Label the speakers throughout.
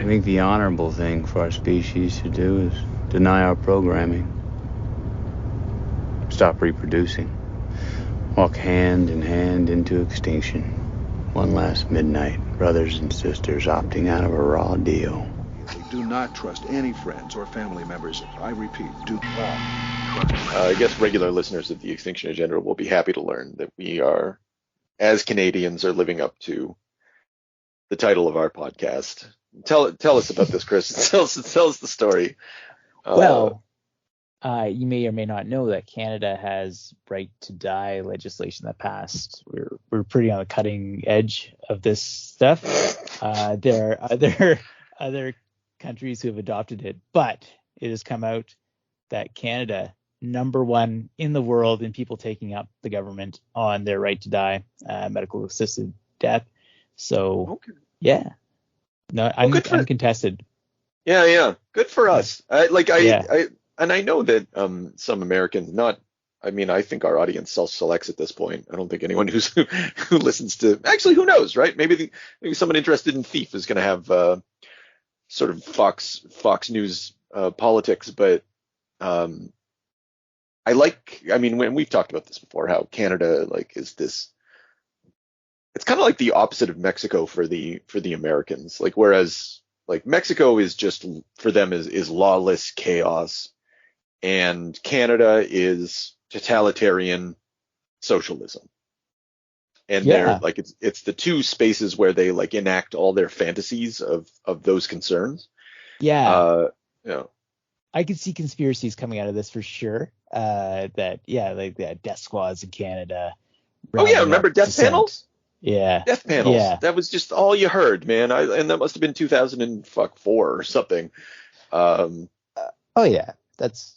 Speaker 1: think the honorable thing for our species to do is deny our programming. Stop reproducing. Walk hand in hand into extinction. One last midnight, brothers and sisters opting out of a raw deal.
Speaker 2: Do not trust any friends or family members. I repeat, do not trust.
Speaker 3: I guess regular listeners of the Extinction Agenda will be happy to learn that we are, as Canadians, are living up to the title of our podcast. Tell us about this, Chris. Tell us the story.
Speaker 4: You may or may not know that Canada has right to die legislation that passed. We're pretty on the cutting edge of this stuff. There are other countries who have adopted it, but it has come out that Canada, number one in the world in people taking up the government on their right to die, medical assisted death. So
Speaker 3: Okay.
Speaker 4: yeah, no, I'm uncontested.
Speaker 3: Yeah, good for us. I know that some Americans, I think our audience self-selects at this point. I don't think anyone who listens to, actually, who knows, right? Maybe someone interested in Thief is going to have sort of Fox News politics, but when we've talked about this before, how Canada is this. It's kind of like the opposite of Mexico for the Americans. Whereas Mexico is just, for them, is lawless chaos, and Canada is totalitarian socialism. And they're it's the two spaces where they enact all their fantasies of those concerns.
Speaker 4: Yeah. I could see conspiracies coming out of this for sure. Death squads in Canada.
Speaker 3: Oh yeah, remember death panels?
Speaker 4: Yeah.
Speaker 3: Death panels.
Speaker 4: Yeah.
Speaker 3: That was just all you heard, man. And that must have been 2004 or something.
Speaker 4: Oh yeah, that's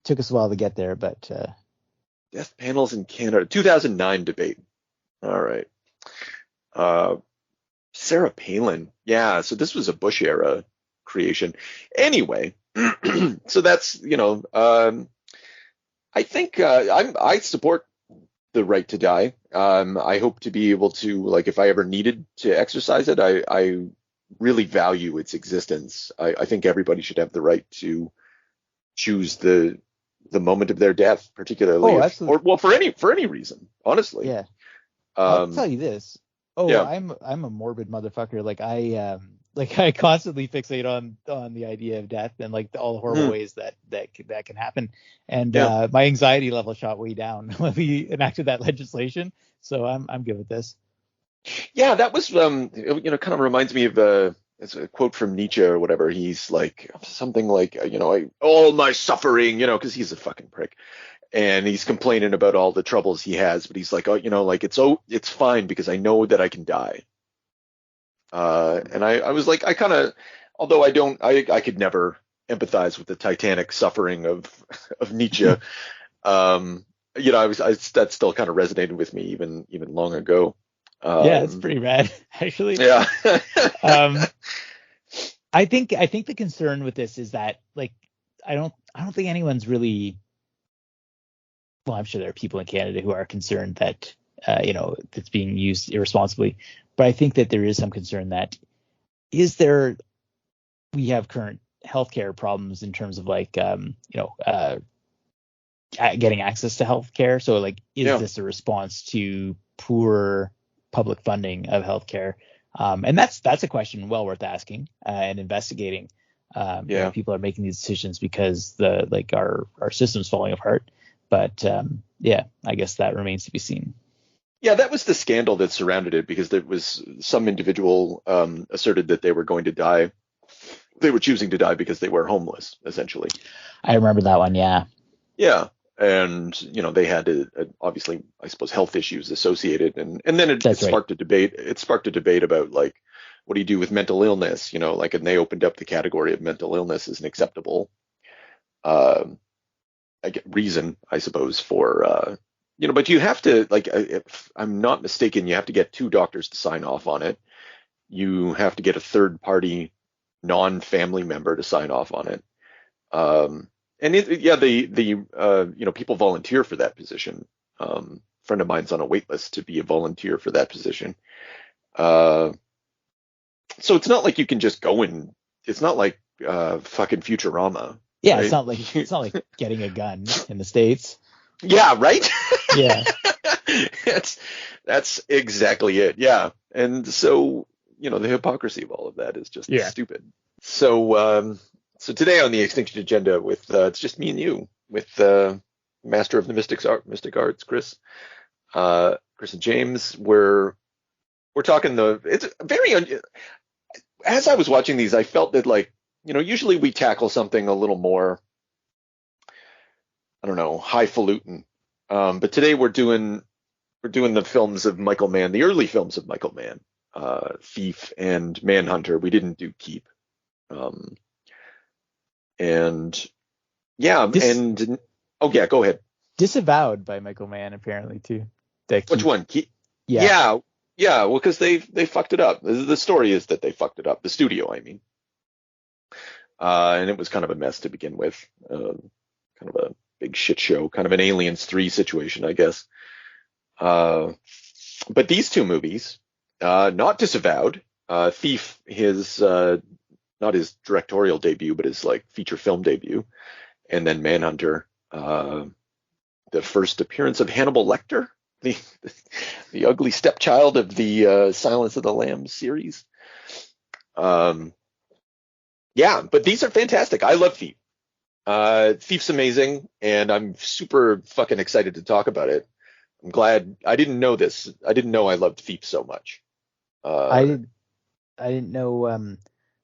Speaker 4: took us a while to get there, but
Speaker 3: death panels in Canada, 2009 debate. All right. Sarah Palin. Yeah, so this was a Bush era creation. Anyway, so that's, I think I support the right to die. I hope to be able to, if I ever needed to exercise it, I really value its existence. I think everybody should have the right to choose the moment of their death, particularly for any reason, honestly.
Speaker 4: Yeah. I'll tell you this. I'm a morbid motherfucker. I constantly fixate on the idea of death and all the horrible ways that can happen. And my anxiety level shot way down when we enacted that legislation. So I'm good with this.
Speaker 3: Yeah, that was kind of reminds me of it's a quote from Nietzsche or whatever. He's something all my suffering, because he's a fucking prick. And he's complaining about all the troubles he has, but he's it's fine because I know that I can die. And I was although I could never empathize with the titanic suffering of Nietzsche. That still kind of resonated with me even long ago.
Speaker 4: Yeah, it's pretty rad, actually.
Speaker 3: Yeah.
Speaker 4: I think the concern with this is that I don't think anyone's really. Well, I'm sure there are people in Canada who are concerned that it's being used irresponsibly, but I think that there is some concern that we have current healthcare problems in terms of getting access to healthcare. So is this a response to poor public funding of healthcare? And that's a question well worth asking and investigating. People are making these decisions because our system's falling apart. But I guess that remains to be seen.
Speaker 3: Yeah, that was the scandal that surrounded it, because there was some individual asserted that they were going to die. They were choosing to die because they were homeless, essentially.
Speaker 4: I remember that one. Yeah.
Speaker 3: Yeah. And, they had obviously, I suppose, health issues associated. And then it sparked a debate. It sparked a debate about what do you do with mental illness? And they opened up the category of mental illness as an acceptable reason, I suppose, for but you have to, if I'm not mistaken, you have to get 2 doctors to sign off on it. You have to get a third party non-family member to sign off on it. People volunteer for that position. Friend of mine's on a wait list to be a volunteer for that position. so it's not like you can just go and it's not like fucking Futurama.
Speaker 4: Yeah,
Speaker 3: right?
Speaker 4: it's not like getting a gun in the States.
Speaker 3: Yeah, right?
Speaker 4: Yeah.
Speaker 3: That's exactly it. Yeah. And so, the hypocrisy of all of that is just
Speaker 4: Yeah.
Speaker 3: stupid. So today on the Extinction Agenda with it's just me and you with Master of the Mystic Arts, Chris and James. We're talking it's very as I was watching these, I felt that like, usually we tackle something a little more, I don't know, highfalutin. But today we're doing the films of Michael Mann, the early films of Michael Mann, Thief and Manhunter. We didn't do Keep. And yeah, oh yeah, go ahead.
Speaker 4: Disavowed by Michael Mann apparently too.
Speaker 3: Which one?
Speaker 4: Yeah.
Speaker 3: Yeah. Well, because they fucked it up. The story is that they fucked it up. The studio, I mean. And it was kind of a mess to begin with. Kind of a big shit show, kind of an Aliens 3 situation, I guess. But these two movies, not Disavowed, Thief, not his directorial debut, but his like feature film debut, and then Manhunter, the first appearance of Hannibal Lecter, the ugly stepchild of the Silence of the Lambs series. Yeah, but these are fantastic. I love Thief. Thief's amazing, and I'm super fucking excited to talk about it. I'm glad I didn't know this. I didn't know I loved Thief so much.
Speaker 4: I didn't know.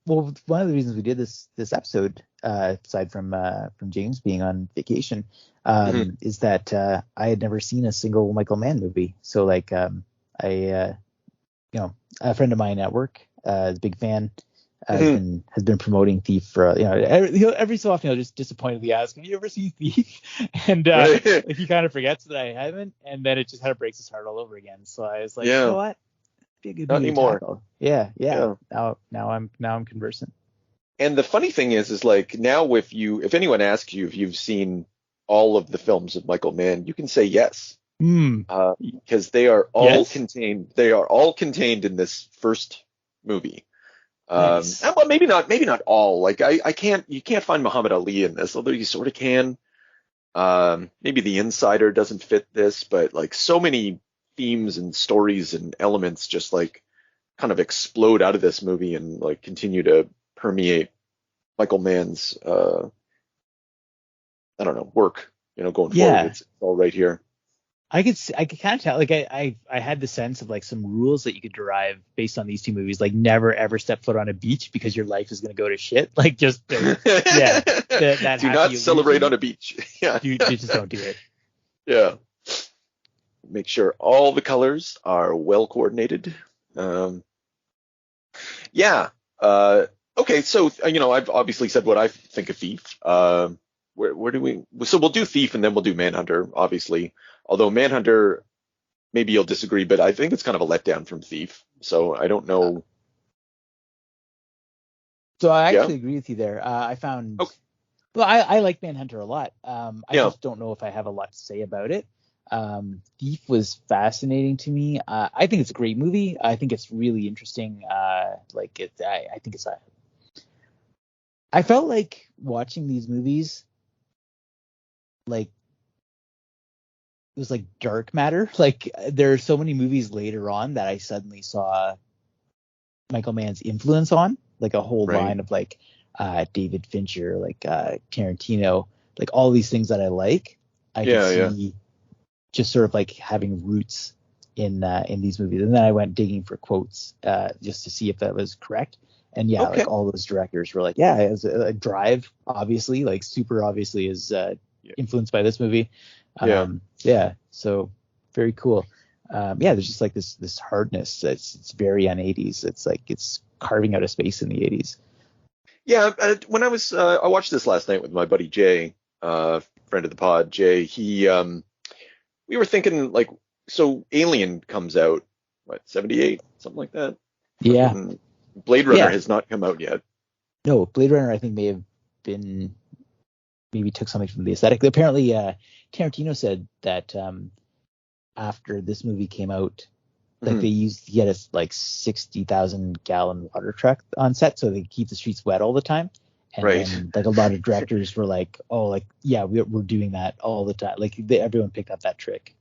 Speaker 4: Well, one of the reasons we did this episode, aside from James being on vacation, is that I had never seen a single Michael Mann movie. So like, a friend of mine at work, is a big fan, has been promoting Thief for every so often he'll just disappointedly ask, have you ever seen Thief? And
Speaker 3: Right.
Speaker 4: like, he kind of forgets that I haven't, and then it just kind of breaks his heart all over again. So I was like, you know what? Be a good
Speaker 3: Not
Speaker 4: movie to
Speaker 3: anymore.
Speaker 4: tackle. Yeah. Now I'm conversant.
Speaker 3: And the funny thing is like now if anyone asks you if you've seen all of the films of Michael Mann, you can say yes. Because they are all contained. They are all contained in this first movie.
Speaker 4: Nice.
Speaker 3: Well, maybe not all. Like you can't find Muhammad Ali in this, although you sort of can. Maybe The Insider doesn't fit this, but like so many themes and stories and elements just like kind of explode out of this movie and like continue to permeate Michael Mann's I don't know, work, going forward. It's all right here.
Speaker 4: I could kind of tell, like I had the sense of like some rules that you could derive based on these two movies, like never ever step foot on a beach because your life is going to go to shit. Like just that
Speaker 3: do not celebrate on a beach. Yeah,
Speaker 4: you just don't do it.
Speaker 3: Yeah, make sure all the colors are well coordinated. Okay, so I've obviously said what I think of Thief. Where do we? So we'll do Thief and then we'll do Manhunter, obviously. Although Manhunter, maybe you'll disagree, but I think it's kind of a letdown from Thief. So I don't know.
Speaker 4: So I actually agree with you there. I found, well, I like Manhunter a lot. I just don't know if I have a lot to say about it. Thief was fascinating to me. I think it's a great movie. I think it's really interesting. I think it's. I felt like watching these movies, like, it was like dark matter. Like there are so many movies later on that I suddenly saw Michael Mann's influence on, like a whole line of like David Fincher, like Tarantino, like all these things that I like. I could see just sort of like having roots in these movies. And then I went digging for quotes just to see if that was correct. And like all those directors were like, as a Drive, obviously, like super obviously is influenced by this movie. So very cool. There's just like this hardness it's very un-80s. It's like it's carving out a space in the 80s.
Speaker 3: When I watched this last night with my buddy Jay, friend of the pod, Jay. We were thinking like, so Alien comes out 78, something like that. Blade Runner has not come out yet.
Speaker 4: No, Blade Runner I think maybe took something from the aesthetic. Apparently, Tarantino said that after this movie came out, Like they used to get us like 60,000 gallon water truck on set, so they keep the streets wet all the time. And
Speaker 3: Right.
Speaker 4: then like a lot of directors were like, oh, like yeah, we're doing that all the time. Like everyone picked up that trick.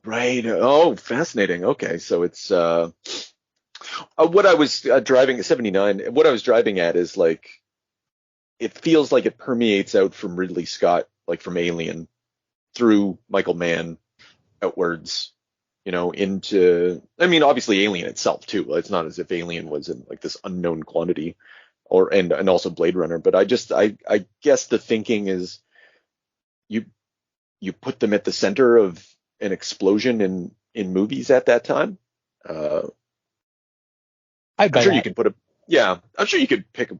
Speaker 3: Right. Oh, fascinating. Okay, so it's what I was driving at 79. What I was driving at is like it feels like it permeates out from Ridley Scott, like from Alien, through Michael Mann outwards, into, I mean, obviously Alien itself too. It's not as if Alien was in like this unknown quantity, and also Blade Runner. But I guess the thinking is you you put them at the center of an explosion in movies at that time. Uh,
Speaker 4: I
Speaker 3: I'm
Speaker 4: buy
Speaker 3: sure you
Speaker 4: that.
Speaker 3: can put a yeah, I'm sure you could pick a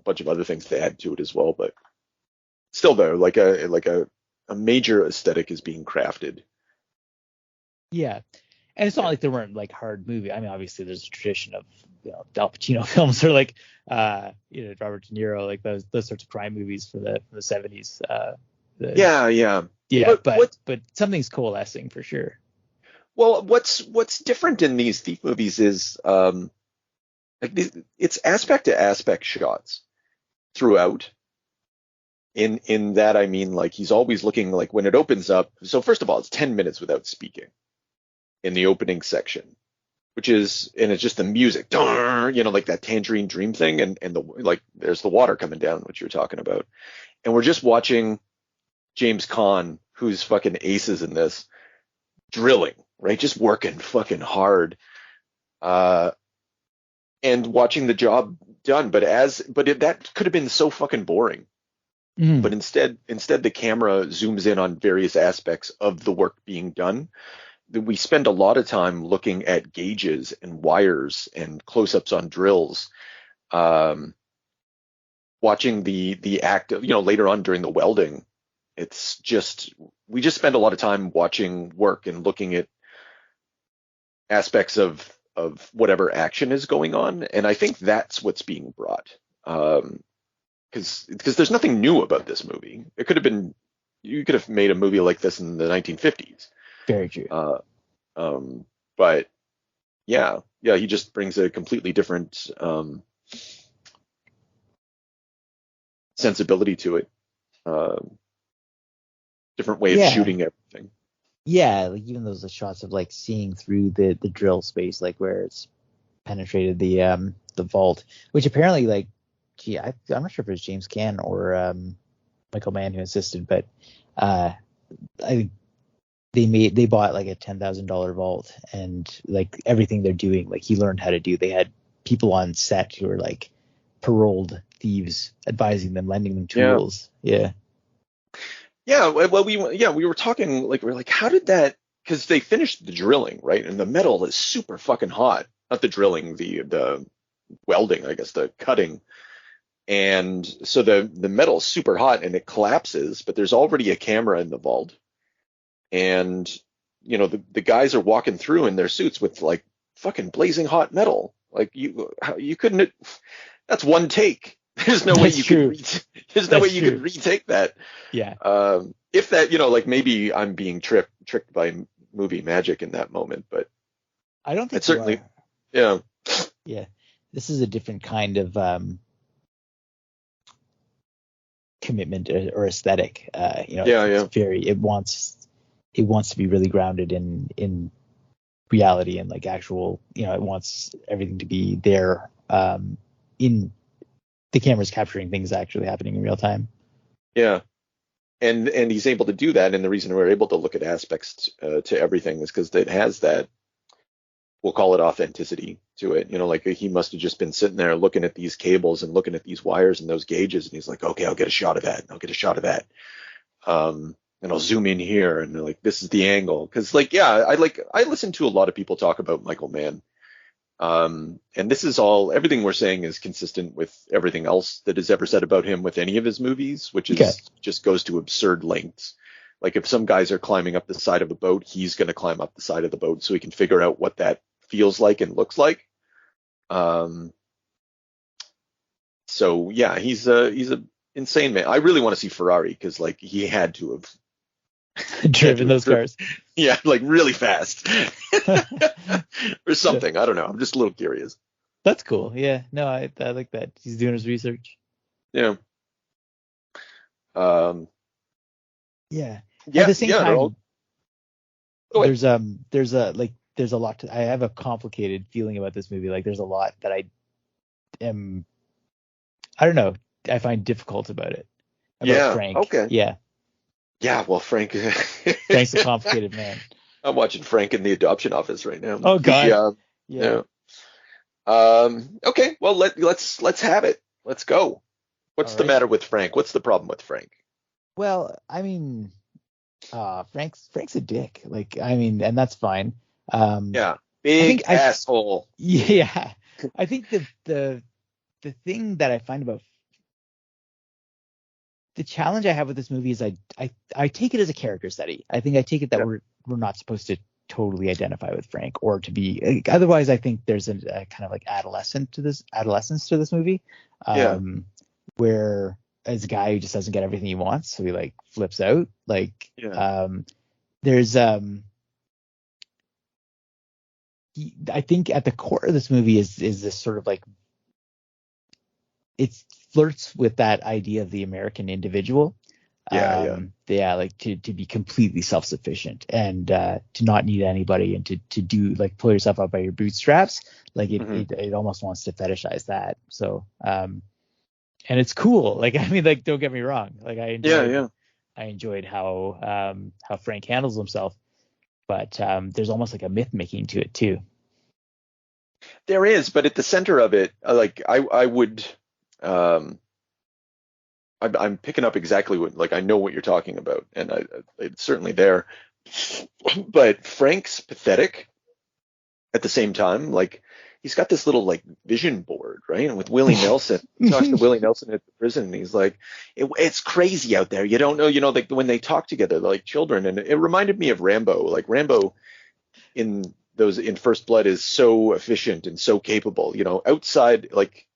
Speaker 3: bunch of other things to add to it as well, but still though, like a major aesthetic is being crafted.
Speaker 4: Yeah. And it's not
Speaker 3: Yeah.
Speaker 4: like there weren't like hard movie. I mean, obviously there's a tradition of Al Pacino films or like Robert De Niro, like those sorts of crime movies from the 70s.
Speaker 3: Yeah, yeah.
Speaker 4: Yeah,
Speaker 3: But
Speaker 4: but something's coalescing for sure.
Speaker 3: what's different in these thief movies is like it's aspect to aspect shots throughout. In that I mean like he's always looking like when it opens up. So first of all, it's 10 minutes without speaking in the opening section, and it's just the music, like that Tangerine Dream thing, and the like there's the water coming down, which you're talking about. And we're just watching James Caan, who's fucking aces in this, drilling, right? Just working fucking hard. And watching the job done, that could have been so fucking boring.
Speaker 4: Mm.
Speaker 3: But instead the camera zooms in on various aspects of the work being done. We spend a lot of time looking at gauges and wires and close-ups on drills, watching the act of, later on during the welding. We just spend a lot of time watching work and looking at aspects of whatever action is going on. And I think that's what's being brought. Because there's nothing new about this movie. You could have made a movie like this in the 1950s.
Speaker 4: Very true.
Speaker 3: But yeah, he just brings a completely different sensibility to it, different way of shooting everything.
Speaker 4: Yeah, like even those shots of like seeing through the drill space, like where it's penetrated the vault, which apparently like, I'm not sure if it was James Caan or Michael Mann who insisted, but they bought like a $10,000 vault, and like everything they're doing, like he learned how to do. They had people on set who were like paroled thieves, advising them, lending them tools. Yeah.
Speaker 3: Yeah, well, we were talking like how did that? Because they finished the drilling, right, and the metal is super fucking hot. Not the drilling, the welding, I guess, the cutting, and so the metal is super hot and it collapses. But there's already a camera in the vault, and the guys are walking through in their suits with like fucking blazing hot metal. Like you couldn't. That's one take. There's no way you could retake that.
Speaker 4: Yeah.
Speaker 3: If that, like maybe I'm being tricked by movie magic in that moment, but
Speaker 4: I don't think
Speaker 3: it's certainly,
Speaker 4: yeah. Yeah. This is a different kind of commitment or aesthetic. It's very, it wants to be really grounded in reality and like actual, it wants everything to be there in the camera's capturing things actually happening in real time.
Speaker 3: Yeah. And he's able to do that. And the reason we're able to look at aspects to everything is because it has that, we'll call it authenticity to it. Like he must have just been sitting there looking at these cables and looking at these wires and those gauges. And he's like, okay, I'll get a shot of that. And I'll get a shot of that. And I'll zoom in here. And they're like, this is the angle. Cause I listen to a lot of people talk about Michael Mann. And this is everything we're saying is consistent with everything else that is ever said about him with any of his movies, which is just goes to absurd lengths. Like if some guys are climbing up the side of a boat, he's going to climb up the side of the boat so he can figure out what that feels like and looks like. So yeah, he's a insane man. I really want to see Ferrari because like he had to have
Speaker 4: driven those cars.
Speaker 3: Yeah, like really fast or something. I don't know. I'm just a little curious.
Speaker 4: That's cool. Yeah, no, I like that. He's doing his research.
Speaker 3: Yeah.
Speaker 4: Yeah.
Speaker 3: Yeah.
Speaker 4: At the same time,
Speaker 3: Go ahead.
Speaker 4: there's a lot to. I have a complicated feeling about this movie. Like there's a lot that I don't know. I find difficult about it. About
Speaker 3: Yeah.
Speaker 4: Frank.
Speaker 3: Okay.
Speaker 4: Yeah.
Speaker 3: Yeah. Well, Frank.
Speaker 4: Frank's a complicated man.
Speaker 3: I'm watching Frank in the adoption office right now.
Speaker 4: Oh God.
Speaker 3: Yeah. Okay. Well, let's have it. Let's go. What's
Speaker 4: All
Speaker 3: the
Speaker 4: right.
Speaker 3: matter with Frank? What's the problem with Frank?
Speaker 4: Well, I mean, Frank's a dick. Like, I mean, and that's fine.
Speaker 3: Yeah.
Speaker 4: I think
Speaker 3: Asshole.
Speaker 4: Yeah. I think the thing that I find about the challenge I have with this movie is I take it as a character study. I think I take it that we're not supposed to totally identify with Frank or to be otherwise. I think there's a kind of like adolescence to this movie, where as a guy who just doesn't get everything he wants, so he like flips out. Like there's I think at the core of this movie is this sort of like it flirts with that idea of the American individual. Like to be completely self-sufficient and to not need anybody and to do like pull yourself up by your bootstraps. Like it almost wants to fetishize that. So and it's cool. Like I mean, like don't get me wrong. Like I enjoyed how Frank handles himself, but there's almost like a myth making to it too.
Speaker 3: There is, but at the center of it, I would. I'm picking up exactly what, like, I know what you're talking about, and it's certainly there. But Frank's pathetic at the same time. Like, he's got this little, like, vision board, right? And with Willie Nelson, he talks to Willie Nelson at the prison, and he's like, it's crazy out there. You don't know, like, when they talk together, they're like children. And it reminded me of Rambo. Like, Rambo in First Blood is so efficient and so capable, outside, like,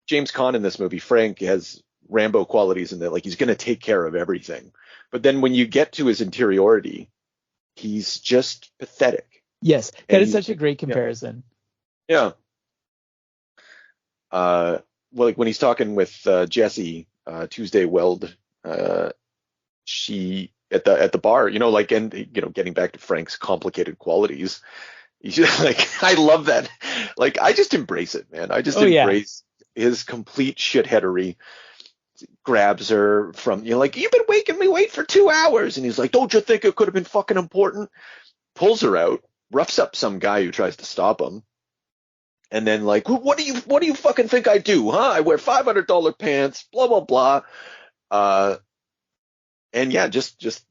Speaker 3: James Caan in this movie, Frank has Rambo qualities in that, like, he's going to take care of everything. But then when you get to his interiority, he's just pathetic.
Speaker 4: Yes, that is such a great comparison.
Speaker 3: Yeah. Well, like when he's talking with Jessie, Tuesday Weld, she at the bar, like, and getting back to Frank's complicated qualities, he's just, like, I love that. Like, I just embrace it, man. I just embrace his complete shitheadery. Grabs her from, like, you've been making me wait for 2 hours, and he's like, don't you think it could have been fucking important? Pulls her out, roughs up some guy who tries to stop him, and then, like, what do you fucking think I do, huh? I wear $500 pants, blah blah blah, and yeah, just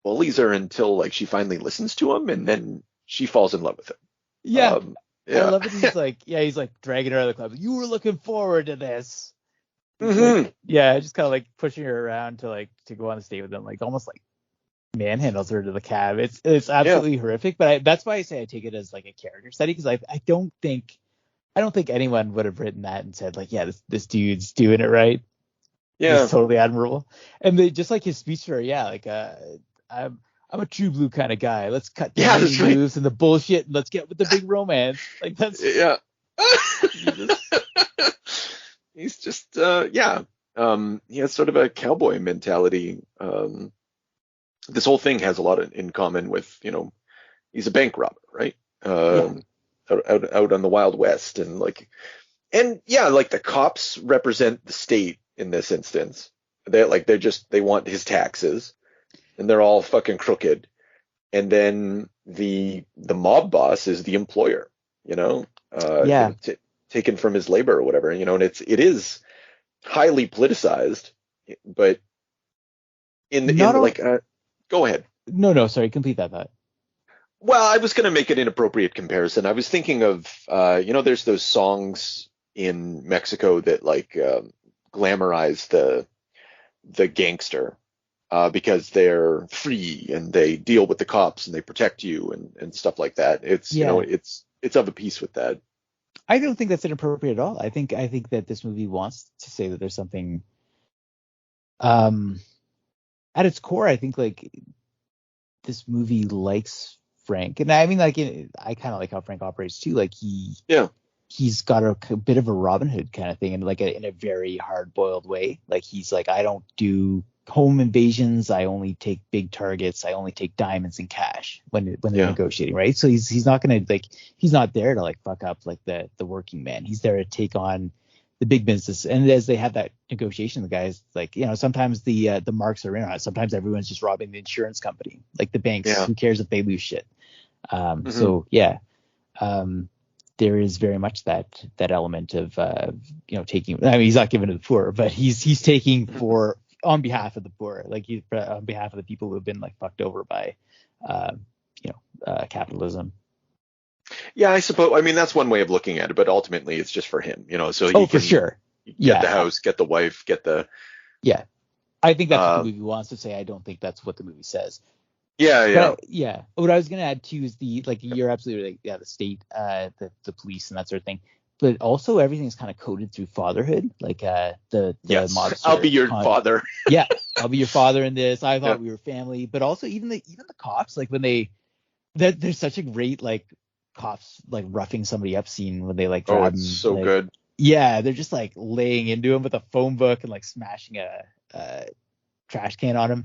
Speaker 3: bullies her until, like, she finally listens to him, and then she falls in love with him.
Speaker 4: Yeah. I love it. He's like dragging her out of the club. You were looking forward to this.
Speaker 3: Mm-hmm.
Speaker 4: Like, just kind of like pushing her around to go on the date with them, like almost like manhandles her to the cab. It's absolutely horrific, but that's why I say I take it as like a character study, because I don't think anyone would have written that and said, like, yeah, this dude's doing it right. Yeah, it's totally admirable. And just like his speech to her, like, I'm a true blue kind of guy. Let's cut down the moves and the bullshit, and let's get with the big romance. Like, that's
Speaker 3: He's just, he has sort of a cowboy mentality. This whole thing has a lot in common with, he's a bank robber, right? Out on the Wild West, and like the cops represent the state in this instance. They want his taxes, and they're all fucking crooked. And then the mob boss is the employer, taken from his labor or whatever, and it is highly politicized, but go ahead.
Speaker 4: No, sorry, complete that thought.
Speaker 3: Well, I was going to make an inappropriate comparison. I was thinking of, there's those songs in Mexico that, like, glamorize the gangster, because they're free and they deal with the cops and they protect you and stuff like that. It's it's of a piece with that.
Speaker 4: I don't think that's inappropriate at all. I think that this movie wants to say that there's something at its core. I think, like, this movie likes Frank, and I mean, like, I kind of like how Frank operates too. Like he's got a bit of a Robin Hood kind of thing, and like in a very hard boiled way. Like he's like, I don't do home invasions. I only take big targets. I only take diamonds and cash when they're negotiating, right? So he's not gonna like, he's not there to like fuck up like the working man. He's there to take on the big business. And as they have that negotiation, the guys like, sometimes the marks are in on it. Sometimes everyone's just robbing the insurance company, like the banks. Who cares if they lose shit? So yeah. There is very much that element of taking. I mean, he's not giving to the poor, but he's taking for on behalf of the poor, like he's on behalf of the people who have been like fucked over by capitalism.
Speaker 3: Yeah, I suppose. I mean, that's one way of looking at it, but ultimately it's just for him, So he
Speaker 4: for sure.
Speaker 3: Get the house, get the wife, get the.
Speaker 4: Yeah, I think that's what the movie wants to say. I don't think that's what the movie says.
Speaker 3: Yeah.
Speaker 4: What I was gonna add too is you're absolutely right. Yeah, the state, the police and that sort of thing. But also everything is kind of coded through fatherhood, like the mobster.
Speaker 3: I'll be your father.
Speaker 4: Yeah, I'll be your father in this. I thought we were family, but also even the cops, like when there's such a great like cops like roughing somebody up scene when they like grab him.
Speaker 3: So
Speaker 4: like,
Speaker 3: good.
Speaker 4: Yeah, they're just like laying into him with a phone book and like smashing a trash can on him,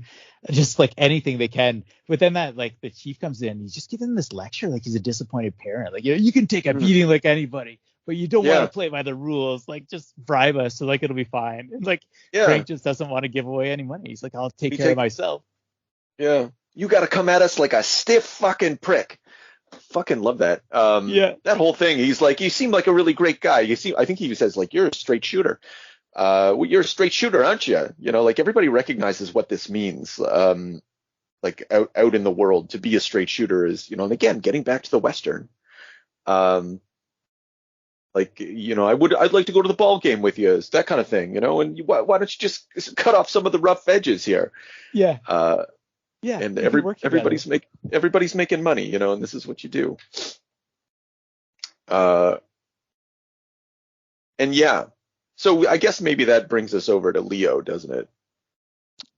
Speaker 4: just like anything they can. But then that like the chief comes in, he's just giving this lecture like he's a disappointed parent, like you can take a beating like anybody, but you don't want to play by the rules, like just bribe us so like it'll be fine. And like Frank just doesn't want to give away any money. He's like, I'll take care of myself.
Speaker 3: Yeah, you got to come at us like a stiff fucking prick. Fucking love that. That whole thing. He's like, you seem like a really great guy. I think he says like, you're a straight shooter. You're a straight shooter, aren't you? Like everybody recognizes what this means. Like out in the world, to be a straight shooter is, and again, getting back to the Western. I'd like to go to the ball game with you, that kind of thing, and why don't you just cut off some of the rough edges here?
Speaker 4: Yeah.
Speaker 3: And everybody's making money, and this is what you do. So I guess maybe that brings us over to Leo, doesn't it?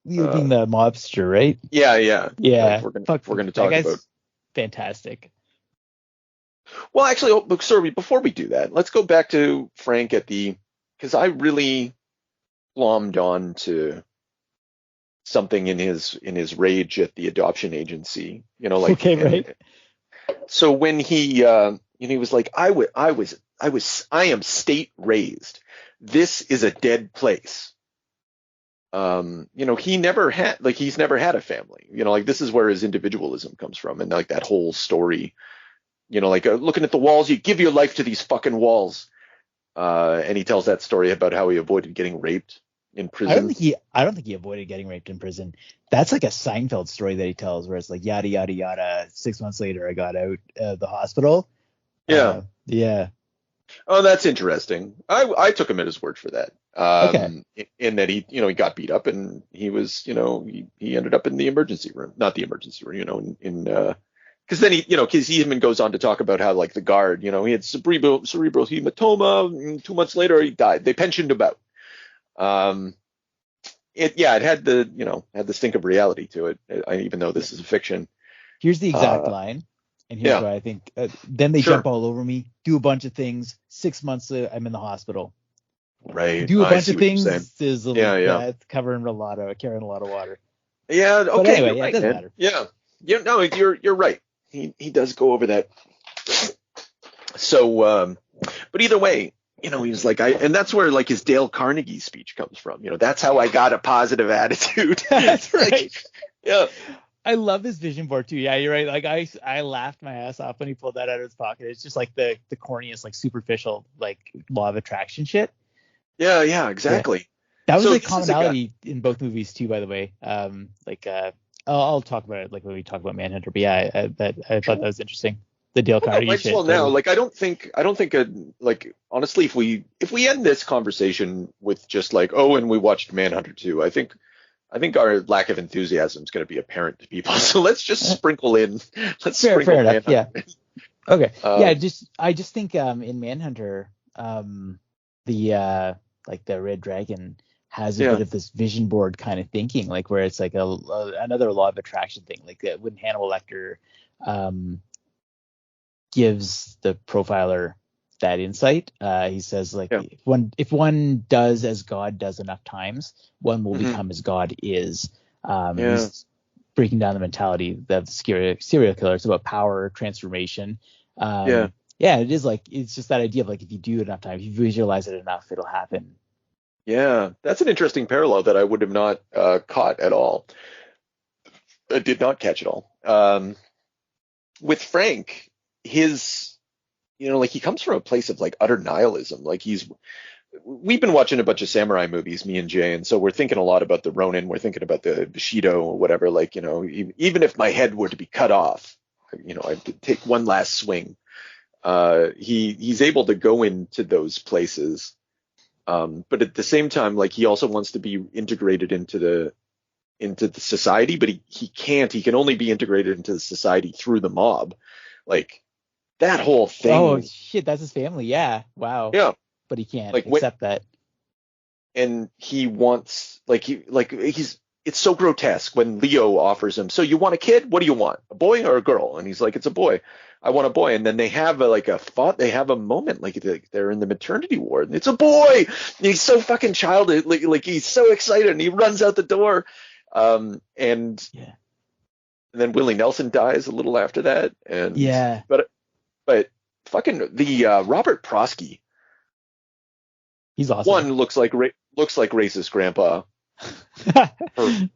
Speaker 4: Leo being the mobster, right?
Speaker 3: Yeah.
Speaker 4: Yeah.
Speaker 3: We're going to talk about.
Speaker 4: Fantastic.
Speaker 3: Well, actually, sorry, before we do that, let's go back to Frank because I really glommed on to something in his rage at the adoption agency,
Speaker 4: right.
Speaker 3: So when he was like, I am state raised. This is a dead place. He never had he's never had a family. This is where his individualism comes from, and like that whole story. Looking at the walls, you give your life to these fucking walls. And he tells that story about how he avoided getting raped in prison.
Speaker 4: I don't think he avoided getting raped in prison. That's like a Seinfeld story that he tells, where it's like yada yada yada. 6 months later, I got out of the hospital.
Speaker 3: Yeah.
Speaker 4: Yeah.
Speaker 3: Oh, that's interesting. I took him at his word for that.
Speaker 4: Okay.
Speaker 3: In that he got beat up and he was, he ended up in the emergency room, not the emergency room, because then because he even goes on to talk about how like the guard, he had cerebral hematoma. And 2 months later he died. They pensioned him out. It had the stink of reality to it, even though this is a fiction.
Speaker 4: Here's the exact line, and here's what I think. Then they jump all over me, do a bunch of things. 6 months I'm in the hospital.
Speaker 3: Right.
Speaker 4: Do a bunch of things. Is carrying a lot of water.
Speaker 3: Yeah. Okay.
Speaker 4: But anyway,
Speaker 3: right,
Speaker 4: it doesn't
Speaker 3: man.
Speaker 4: matter.
Speaker 3: Yeah. No, you're right. He does go over that. So, but either way, he's like, and that's where like his Dale Carnegie speech comes from. That's how I got a positive attitude.
Speaker 4: That's right.
Speaker 3: Yeah.
Speaker 4: I love his vision board too. Yeah, you're right. Like I laughed my ass off when he pulled that out of his pocket. It's just like the corniest, like superficial, like law of attraction shit.
Speaker 3: Yeah, exactly.
Speaker 4: Yeah. That was a commonality in both movies too, by the way. I'll talk about it like when we talk about Manhunter. But yeah, I thought that was interesting. The Dale Carnegie shit.
Speaker 3: Well, now, like I don't think honestly, if we end this conversation with just like, oh, and we watched Manhunter 2, I think our lack of enthusiasm is going to be apparent to people. So let's just sprinkle in.
Speaker 4: Fair enough. Yeah. Okay. I just think in Manhunter, the Red Dragon has a bit of this vision board kind of thinking, like where it's like another law of attraction thing, like when Hannibal Lecter gives the profiler that insight, he says like if one does as God does enough times, one will become as God is. He's breaking down the mentality of the serial killer. It's about power, transformation. It is like, it's just that idea of like, if you do it enough times, if you visualize it enough, it'll happen.
Speaker 3: Yeah, that's an interesting parallel that I would have not caught at all. I did not catch at all. With Frank, his, like he comes from a place of like utter nihilism. Like we've been watching a bunch of samurai movies, me and Jay, and so we're thinking a lot about the Ronin. We're thinking about the Bushido or whatever. Like, even if my head were to be cut off, I'd take one last swing. He's able to go into those places. But at the same time, like he also wants to be integrated into the society, but he can't. He can only be integrated into the society through the mob. Like that whole thing.
Speaker 4: Oh shit, that's his family. Yeah. Wow.
Speaker 3: Yeah.
Speaker 4: But he can't accept that.
Speaker 3: And he wants it's so grotesque when Leo offers him, so you want a kid? What do you want? A boy or a girl? And he's like, it's a boy. I want a boy. And then they have they have a moment like they're in the maternity ward and it's a boy. And he's so fucking childish. Like he's so excited and he runs out the door. And then Willie Nelson dies a little after that. And but fucking the Robert Prosky.
Speaker 4: He's awesome.
Speaker 3: One looks like racist grandpa.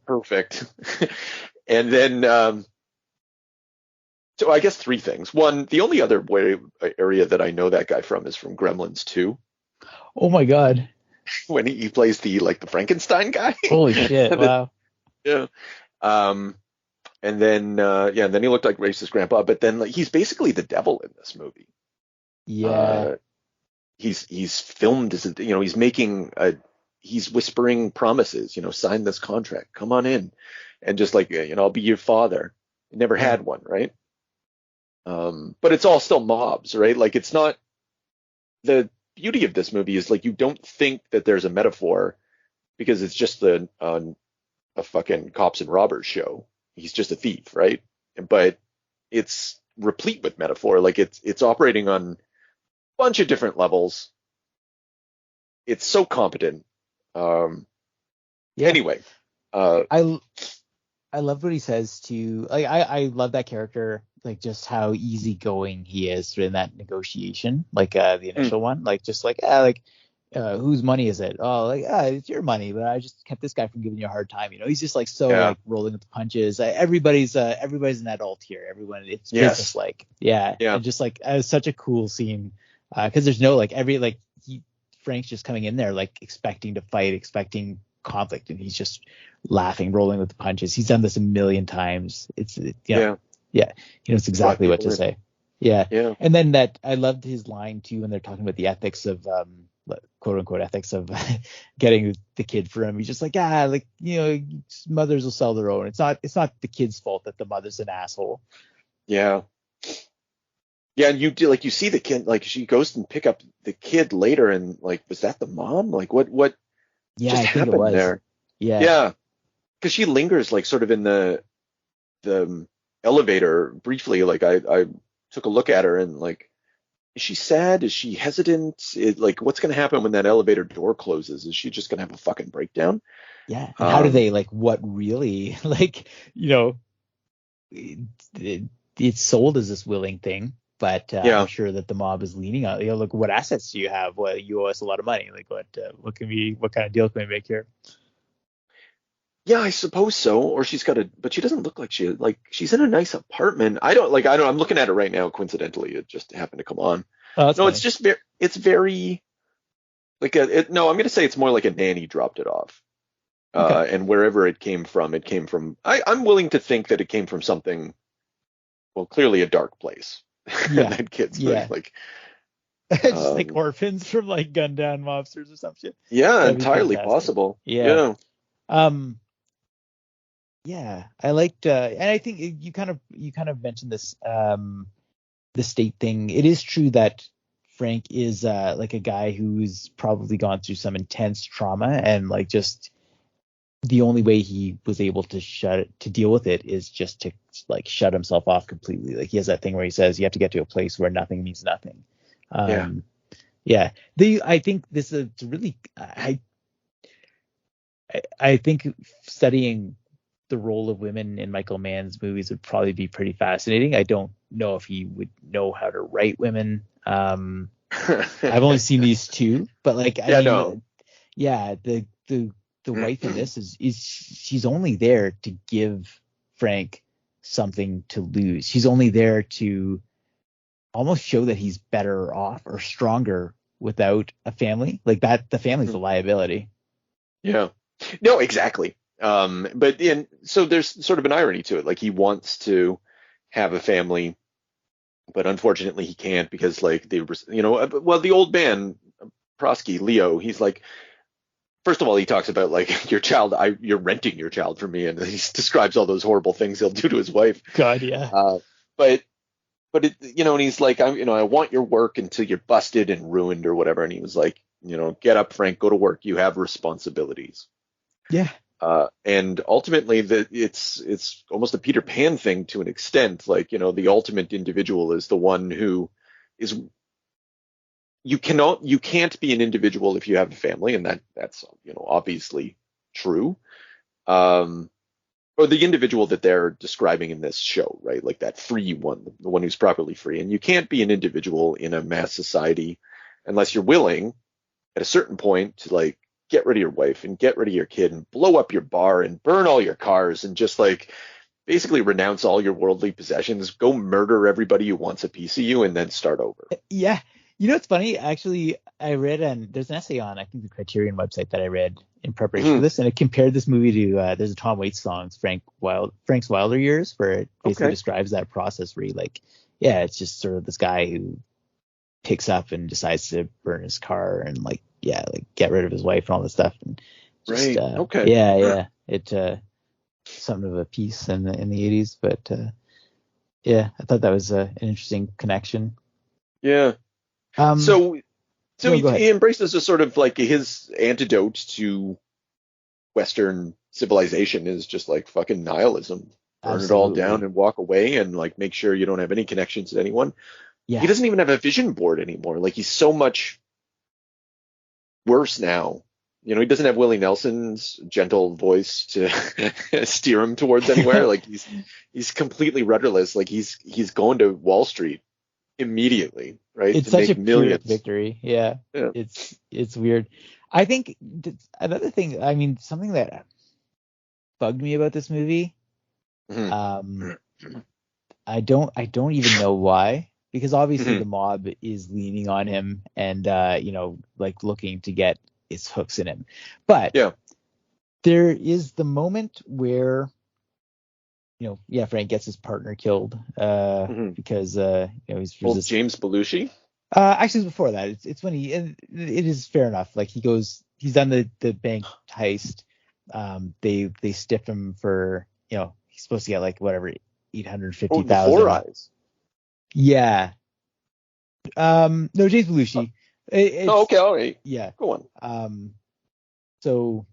Speaker 3: Perfect. And then so I guess three things. One, the only other area that I know that guy from is from Gremlins 2.
Speaker 4: Oh my god.
Speaker 3: When he plays the Frankenstein guy.
Speaker 4: Holy shit. Wow.
Speaker 3: Yeah. And then and then he looked like racist grandpa, but then he's basically the devil in this movie.
Speaker 4: Yeah.
Speaker 3: He's filmed as he's making he's whispering promises, sign this contract, come on in, and just like I'll be your father. Never had one, right? But it's all still mobs, right? Like it's not, the beauty of this movie is like you don't think that there's a metaphor because it's just a fucking cops and robbers show. He's just a thief, right? But it's replete with metaphor. Like it's operating on a bunch of different levels. It's so competent. Anyway,
Speaker 4: I love what he says to, like, I love that character, like just how easygoing he is in that negotiation, like the initial one, like just like whose money is it? Oh, like it's your money, but I just kept this guy from giving you a hard time. He's just like so like rolling with the punches. Everybody's an adult here. Everyone, it's business like. Yeah. And just like it was such a cool scene because there's no like Frank's just coming in there like expecting to fight, expecting conflict, and he's just laughing, rolling with the punches. He's done this a million times. He knows exactly what to say. Yeah. And then that I loved his line too when they're talking about the ethics of quote unquote ethics of getting the kid for him. He's just like, mothers will sell their own. It's not the kid's fault that the mother's an asshole.
Speaker 3: Yeah. Yeah, and you see the kid, like she goes and pick up the kid later, and like, was that the mom? Like what
Speaker 4: just
Speaker 3: I think happened it was. There? Yeah, because she lingers like sort of in the elevator briefly. Like I took a look at her and like, is she sad? Is she hesitant? Like, what's going to happen when that elevator door closes? Is she just going to have a fucking breakdown?
Speaker 4: Yeah. And how do they like what really like it's sold as this willing thing. But I'm sure that the mob is leaning on, look, what assets do you have? Well, you owe us a lot of money. Like, what kind of deal can we make here?
Speaker 3: Yeah, I suppose so. Or she's got but she doesn't look like she's in a nice apartment. I'm looking at it right now. Coincidentally, it just happened to come on.
Speaker 4: Oh, that's
Speaker 3: funny. It's very like I'm going to say it's more like a nanny dropped it off. Okay. And wherever it came from, I'm willing to think that it came from something, well, clearly a dark place.
Speaker 4: Yeah.
Speaker 3: That kid's like
Speaker 4: just like orphans from like gunned down mobsters or some shit.
Speaker 3: Yeah, entirely possible.
Speaker 4: Yeah. Yeah, I liked, and I think you kind of mentioned this, the state thing. It is true that Frank is like a guy who's probably gone through some intense trauma, and like just the only way he was able to deal with it is just to like shut himself off completely. Like he has that thing where he says you have to get to a place where nothing means nothing. Yeah. I think this is really I think studying the role of women in Michael Mann's movies would probably be pretty fascinating. I don't know if he would know how to write women. I've only seen these two, but like the wife in this is she's only there to give Frank something to lose. She's only there to almost show that he's better off or stronger without a family. Like that, the family's a liability.
Speaker 3: Yeah. No, exactly. So there's sort of an irony to it. Like he wants to have a family, but unfortunately he can't because like the old man, Prosky, Leo, he's like, first of all, he talks about like your child, you're renting your child from me, and he describes all those horrible things he'll do to his wife.
Speaker 4: God, yeah.
Speaker 3: But it, and he's like, I want your work until you're busted and ruined or whatever. And he was like, get up, Frank, go to work. You have responsibilities.
Speaker 4: Yeah.
Speaker 3: And ultimately it's almost a Peter Pan thing to an extent. Like, the ultimate individual is the one who is, you can't be an individual if you have a family. And that's obviously true. Or the individual that they're describing in this show, right? Like that free one, the one who's properly free. And you can't be an individual in a mass society unless you're willing at a certain point to like get rid of your wife and get rid of your kid and blow up your bar and burn all your cars and just like basically renounce all your worldly possessions, go murder everybody who wants a piece of you, and then start over.
Speaker 4: Yeah. It's funny. Actually, I read, and there's an essay on, I think, the Criterion website that I read in preparation for this, and it compared this movie to, there's a Tom Waits song, Frank's Wilder Years, where it basically describes that process where he it's just sort of this guy who picks up and decides to burn his car and get rid of his wife and all this stuff. And just, it something of a piece in the 80s, but I thought that was an interesting connection.
Speaker 3: Yeah. So he embraces a sort of like his antidote to Western civilization is just like fucking nihilism. Burn it all down and walk away and like make sure you don't have any connections to anyone. Yeah. He doesn't even have a vision board anymore. Like he's so much worse now. He doesn't have Willie Nelson's gentle voice to steer him towards anywhere. Like he's completely rudderless. Like he's going to Wall Street immediately, right?
Speaker 4: It's such a pyrrhic victory. Yeah. It's weird. I think another thing, something that bugged me about this movie, I don't even know why, because obviously the mob is leaning on him and like looking to get its hooks in him. But there is the moment where Frank gets his partner killed because he's
Speaker 3: old James Belushi.
Speaker 4: Actually, it's before that. It's when it is fair enough. Like he's done the bank heist. They stiff him for he's supposed to get like whatever $850,000.
Speaker 3: Four Eyes.
Speaker 4: Yeah. No, James Belushi.
Speaker 3: Okay, all right.
Speaker 4: Yeah.
Speaker 3: Go on.
Speaker 4: So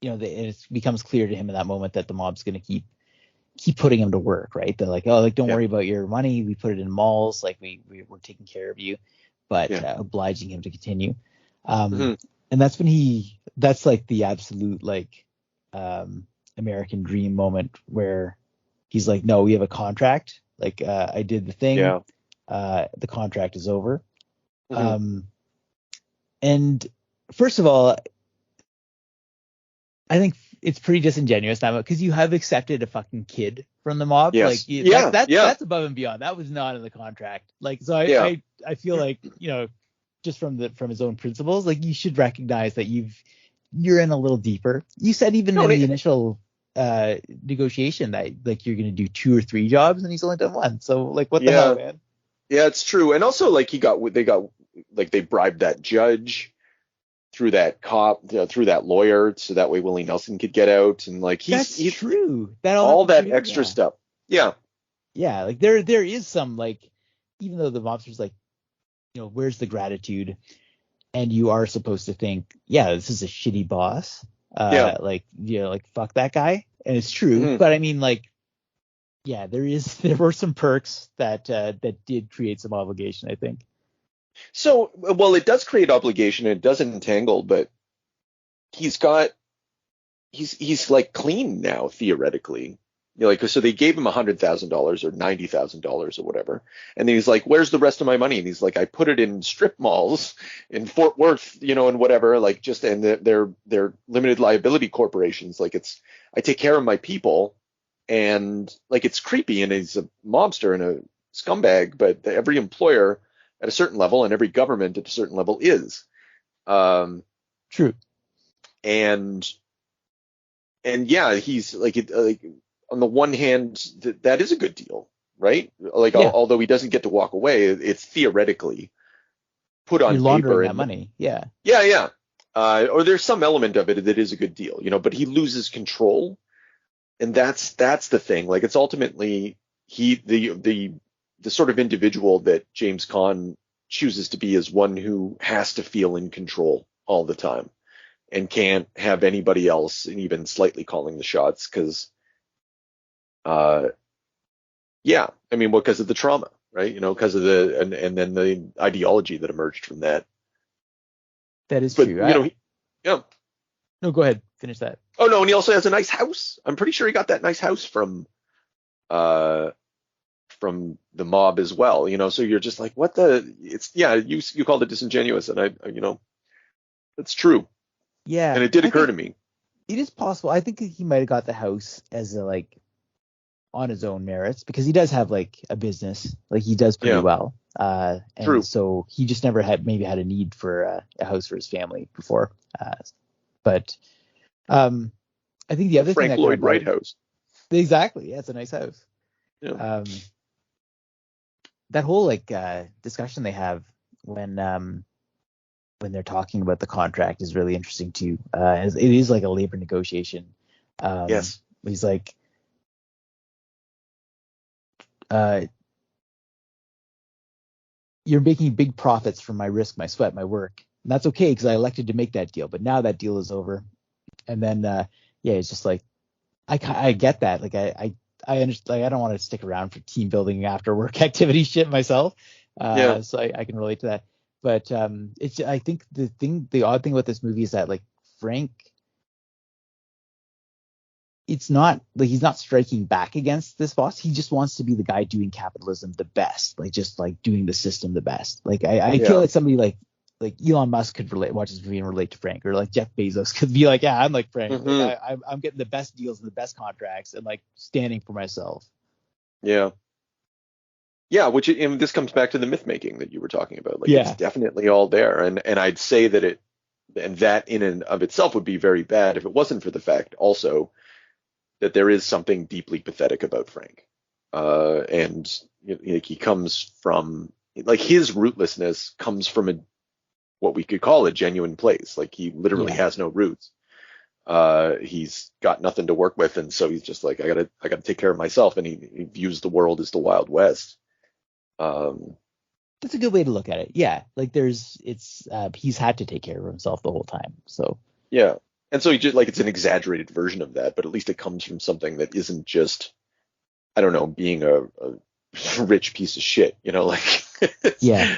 Speaker 4: it becomes clear to him in that moment that the mob's going to keep putting him to work, right? They're like, don't worry about your money. We put it in malls. Like we're taking care of you, but obliging him to continue. And that's when that's like the absolute like American dream moment where he's like, no, we have a contract. Like I did the thing. Yeah. The contract is over. And first of all, I think it's pretty disingenuous now because you have accepted a fucking kid from the mob.
Speaker 3: Yes.
Speaker 4: That's above and beyond. That was not in the contract. Like, so I feel like, just from his own principles, like you should recognize that you're in a little deeper. You said even in the initial negotiation that like you're going to do 2 or 3 jobs and he's only done 1. So like, what the hell, man?
Speaker 3: Yeah, it's true. And also like they bribed that judge through that cop, through that lawyer, so that way Willie Nelson could get out, and like
Speaker 4: he's true.
Speaker 3: All that extra stuff. Yeah.
Speaker 4: Yeah, like there is some like, even though the mobster's like where's the gratitude? And you are supposed to think, yeah, this is a shitty boss. Like fuck that guy. And it's true.
Speaker 3: Mm-hmm.
Speaker 4: But I mean, like, yeah, there were some perks that did create some obligation, I think.
Speaker 3: So, well, it does create obligation. It does entangle, but he's like clean now, theoretically. Like, so they gave him $100,000 or $90,000 or whatever. And then he's like, where's the rest of my money? And he's like, I put it in strip malls in Fort Worth, and whatever, like and they're limited liability corporations. Like I take care of my people, and like, it's creepy, and he's a mobster and a scumbag, but every employer at a certain level and every government at a certain level is.
Speaker 4: True.
Speaker 3: And yeah, he's like, on the one hand, that is a good deal, right? Like,
Speaker 4: yeah.
Speaker 3: Although he doesn't get to walk away, it's theoretically put on
Speaker 4: You're laundering
Speaker 3: paper.
Speaker 4: that money. Yeah.
Speaker 3: Yeah. Or there's some element of it that is a good deal, but he loses control. And that's the thing. Like, it's ultimately the sort of individual that James Caan chooses to be is one who has to feel in control all the time and can't have anybody else and even slightly calling the shots because because of the trauma, right? Because of and then the ideology that emerged from that.
Speaker 4: That is true.
Speaker 3: Yeah.
Speaker 4: No, go ahead. Finish that.
Speaker 3: Oh no, and he also has a nice house. I'm pretty sure he got that nice house from the mob as well. So you're just like, what the? You called it disingenuous, and I it's true.
Speaker 4: Yeah.
Speaker 3: And it did occur to me.
Speaker 4: It is possible. I think he might have got the house as on his own merits, because he does have like a business, like he does pretty well. And
Speaker 3: True.
Speaker 4: So he just never had a need for a house for his family before. But I think the other
Speaker 3: Frank
Speaker 4: thing
Speaker 3: Lloyd Wright house.
Speaker 4: Exactly. Yeah, it's a nice house.
Speaker 3: Yeah.
Speaker 4: That whole discussion they have when they're talking about the contract is really interesting too. It is like a labor negotiation.
Speaker 3: Yes.
Speaker 4: He's like, you're making big profits from my risk, my sweat, my work. And that's okay because I elected to make that deal. But now that deal is over. And then, it's just like, I get that. Like, I understand. Like, I don't want to stick around for team building after work activity shit myself. So I can relate to that. But I think the odd thing about this movie is that like Frank, it's not like he's not striking back against this boss. He just wants to be the guy doing capitalism the best, like just like doing the system the best. Like I feel like somebody like Elon Musk could watch this movie and relate to Frank, or like Jeff Bezos could be like, yeah, I'm like Frank.
Speaker 3: Mm-hmm.
Speaker 4: Like, I'm getting the best deals and the best contracts and like standing for myself.
Speaker 3: Yeah. Yeah, and this comes back to the myth making that you were talking about. Like, it's definitely all there, and I'd say that that in and of itself would be very bad if it wasn't for the fact also that there is something deeply pathetic about Frank, and he comes from his rootlessness comes from what we could call a genuine place. Like, he literally has no roots. He's got nothing to work with, and so he's just like, I gotta take care of myself, and he views the world as the Wild West.
Speaker 4: That's a good way to look at it. Yeah, like he's had to take care of himself the whole time. So
Speaker 3: yeah, and so he just it's an exaggerated version of that, but at least it comes from something that isn't just, I don't know, being a rich piece of shit,
Speaker 4: yeah.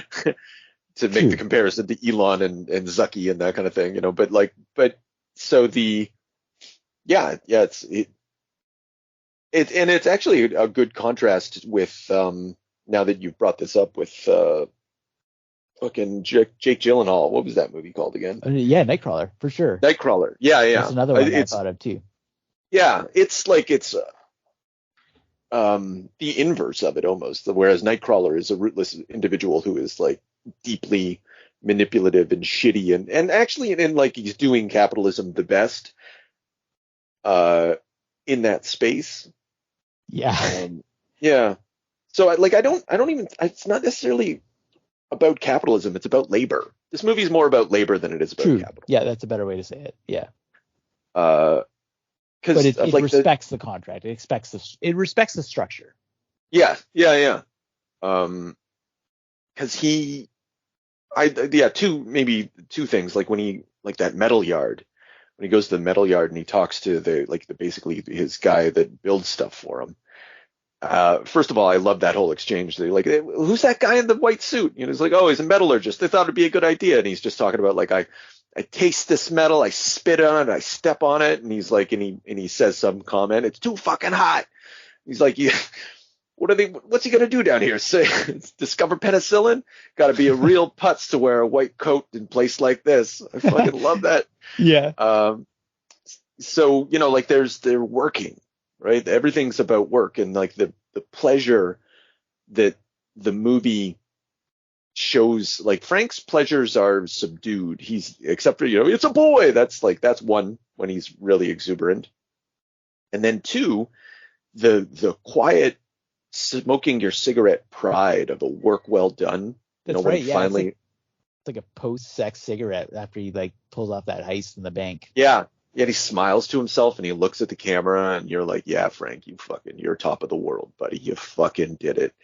Speaker 3: To make the comparison to Elon and Zucky and that kind of thing, but so it's actually a good contrast with now that you've brought this up with fucking Jake Gyllenhaal. What was that movie called again?
Speaker 4: Yeah, Nightcrawler, for sure.
Speaker 3: Nightcrawler. Yeah.
Speaker 4: That's another one I thought of too.
Speaker 3: Yeah, it's the inverse of it almost. Whereas Nightcrawler is a rootless individual who is like deeply manipulative and shitty and actually he's doing capitalism the best in that space.
Speaker 4: Yeah.
Speaker 3: Yeah. So I don't even, it's not necessarily about capitalism, it's about labor. This movie is more about labor than it is about capital.
Speaker 4: Yeah, that's a better way to say it. Yeah.
Speaker 3: But
Speaker 4: it respects the contract. It respects the structure.
Speaker 3: Yeah. Because he maybe two things. Like when he, like that metal yard, when he goes to the metal yard and he talks to the basically his guy that builds stuff for him. First of all, I love that whole exchange. They're like, "Hey, who's that guy in the white suit?" You know, he's like, "Oh, he's a metallurgist. They thought it'd be a good idea." And he's just talking about like, I taste this metal, I spit on it, I step on it, and he's like, and he says some comment, "It's too fucking hot." He's like, "Yeah, what's he gonna do down here? Say, discover penicillin? Got to be a real putz to wear a white coat in a place like this." I fucking love that.
Speaker 4: Yeah.
Speaker 3: So, you know, like they're working, right? Everything's about work, and like the pleasure that the movie shows, like Frank's pleasures are subdued. He's, except for, you know, it's a boy. That's one, when he's really exuberant. And then two, the quiet smoking your cigarette pride of a work well done.
Speaker 4: That's
Speaker 3: you know,
Speaker 4: right.
Speaker 3: when
Speaker 4: Yeah.
Speaker 3: finally,
Speaker 4: It's like a post-sex cigarette after he like pulls off that heist in the bank.
Speaker 3: yeah. Yeah, he smiles to himself and he looks at the camera and you're like, yeah, Frank, you're top of the world, buddy. You fucking did it.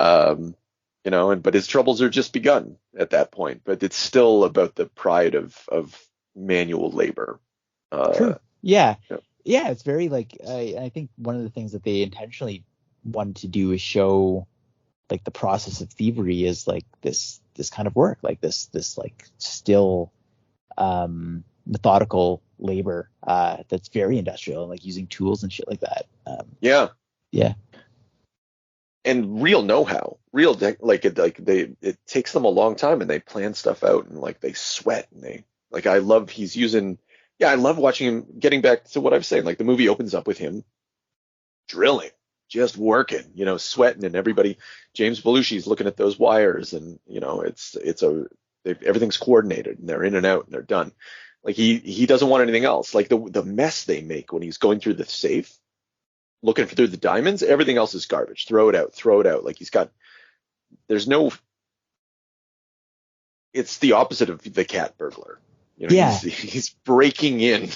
Speaker 3: You know, but his troubles are just begun at that point. But it's still about the pride of manual labor.
Speaker 4: True. Yeah.
Speaker 3: Yeah.
Speaker 4: Yeah. It's very like, I think one of the things that they intentionally wanted to do is show like the process of thievery is like this kind of work, like this like still methodical labor that's very industrial, like using tools and shit like that.
Speaker 3: Yeah.
Speaker 4: Yeah.
Speaker 3: And real know-how, it takes them a long time and they plan stuff out and like they sweat and I love watching him. Getting back to what I was saying, like the movie opens up with him drilling, just working, you know, sweating, and everybody, James Belushi's looking at those wires, and you know, everything's coordinated and they're in and out and they're done. Like he doesn't want anything else. Like the mess they make when he's going through the safe, looking through the diamonds, everything else is garbage. Throw it out. Like it's the opposite of the cat burglar. You know,
Speaker 4: Yeah.
Speaker 3: he's breaking in.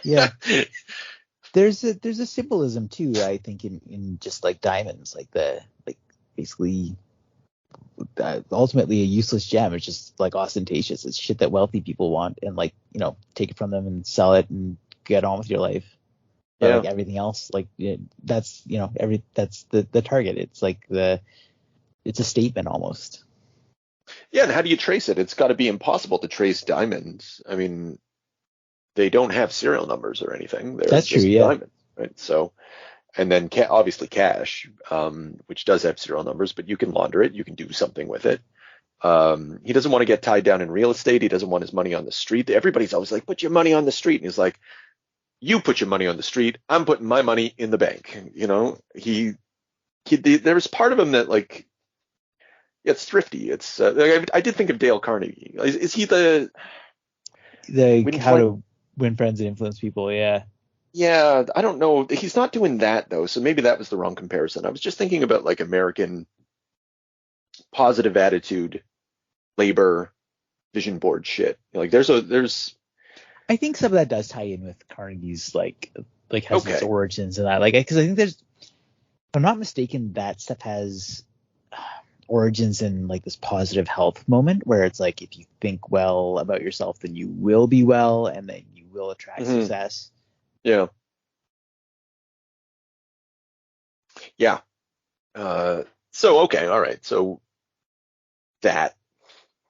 Speaker 4: Yeah. There's a symbolism too, I think, in just like diamonds, like basically ultimately a useless gem. It's just like ostentatious. It's shit that wealthy people want, and like, you know, take it from them and sell it and get on with your life. But like everything else, like that's, you know, that's the target. It's like it's a statement almost.
Speaker 3: Yeah, and how do you trace it? It's got to be impossible to trace diamonds. I mean, they don't have serial numbers or anything. They're
Speaker 4: That's
Speaker 3: just
Speaker 4: true, yeah.
Speaker 3: diamonds, right? So, and then obviously cash, which does have serial numbers, but you can launder it. You can do something with it. He doesn't want to get tied down in real estate. He doesn't want his money on the street. Everybody's always like, put your money on the street. And he's like, you put your money on the street. I'm putting my money in the bank. You know, there's part of him that like, it's thrifty. It's I did think of Dale Carnegie. Is he the
Speaker 4: how to win friends and influence people? Yeah.
Speaker 3: Yeah, I don't know. He's not doing that though, so maybe that was the wrong comparison. I was just thinking about like American positive attitude, labor, vision board shit. Like there's
Speaker 4: I think some of that does tie in with Carnegie's like has its
Speaker 3: Okay.
Speaker 4: origins and that, like, because I think if I'm not mistaken, that stuff has origins in like this positive health moment where it's like, if you think well about yourself, then you will be well, and then you will attract success.
Speaker 3: Yeah. Yeah. So okay, all right. So that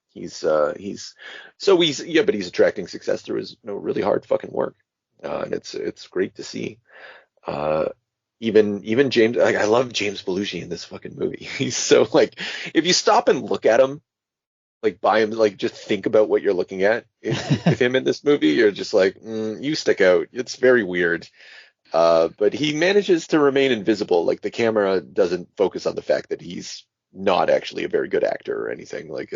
Speaker 3: he's but he's attracting success through his, you know, really hard fucking work. And it's great to see. Even James, like, I love James Belushi in this fucking movie. He's so like, if you stop and look at him, like by him, like just think about what you're looking at with him in this movie, you're just like, you stick out. It's very weird. But he manages to remain invisible. Like the camera doesn't focus on the fact that he's not actually a very good actor or anything. Like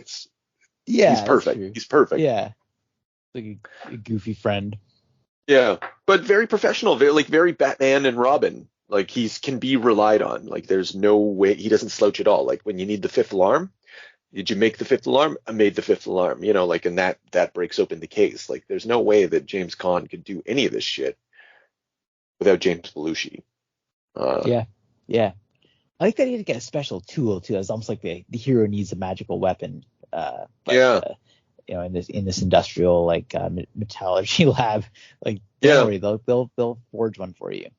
Speaker 3: he's perfect. He's perfect.
Speaker 4: Yeah. Like a goofy friend.
Speaker 3: Yeah, but very professional, very Batman and Robin. Like can be relied on. Like there's no way he doesn't slouch at all. Like when you need the fifth alarm, did you make the fifth alarm? I made the fifth alarm. You know, like, and that breaks open the case. Like there's no way that James Caan could do any of this shit without James Belushi.
Speaker 4: Yeah. I like that he had to get a special tool too. It's almost like the hero needs a magical weapon But,
Speaker 3: Yeah.
Speaker 4: In this industrial like metallurgy lab, like
Speaker 3: Yeah.
Speaker 4: don't worry, they'll forge one for you.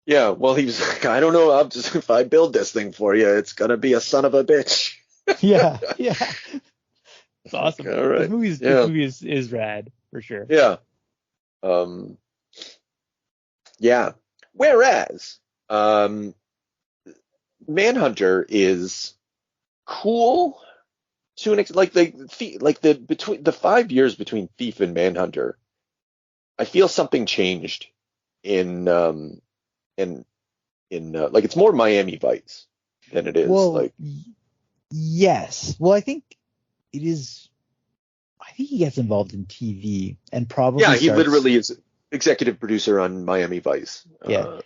Speaker 3: Yeah, well, he was like, I don't know, if I build this thing for you, it's gonna be a son of a bitch.
Speaker 4: Yeah, yeah, it's awesome.
Speaker 3: All right.
Speaker 4: This
Speaker 3: Yeah.
Speaker 4: movie is rad for sure.
Speaker 3: Yeah. Um, yeah. Whereas, Manhunter is cool to an extent. Like the between the 5 years between Thief and Manhunter, I feel something changed in like it's more Miami Vice than it is
Speaker 4: Well, yes. Well, I think it is. I think he gets involved in TV and probably
Speaker 3: yeah, he
Speaker 4: starts.
Speaker 3: literally is executive producer on Miami Vice.
Speaker 4: Yeah.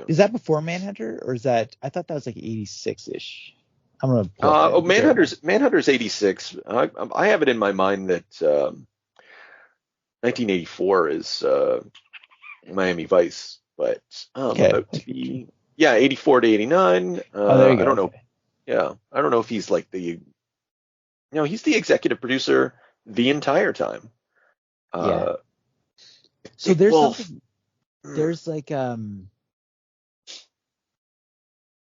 Speaker 4: Is that before Manhunter or is that? I thought that was like 86-ish. I'm gonna pull up the
Speaker 3: Manhunter's 86. I have it in my mind that 1984 is Miami Vice, but I'm
Speaker 4: Okay.
Speaker 3: about to be 84 to 89.
Speaker 4: Oh, there you go.
Speaker 3: I don't know.
Speaker 4: Okay.
Speaker 3: Yeah, I don't know if he's like he's the executive producer the entire time.
Speaker 4: Yeah. So there's something.
Speaker 3: Hmm.
Speaker 4: There's like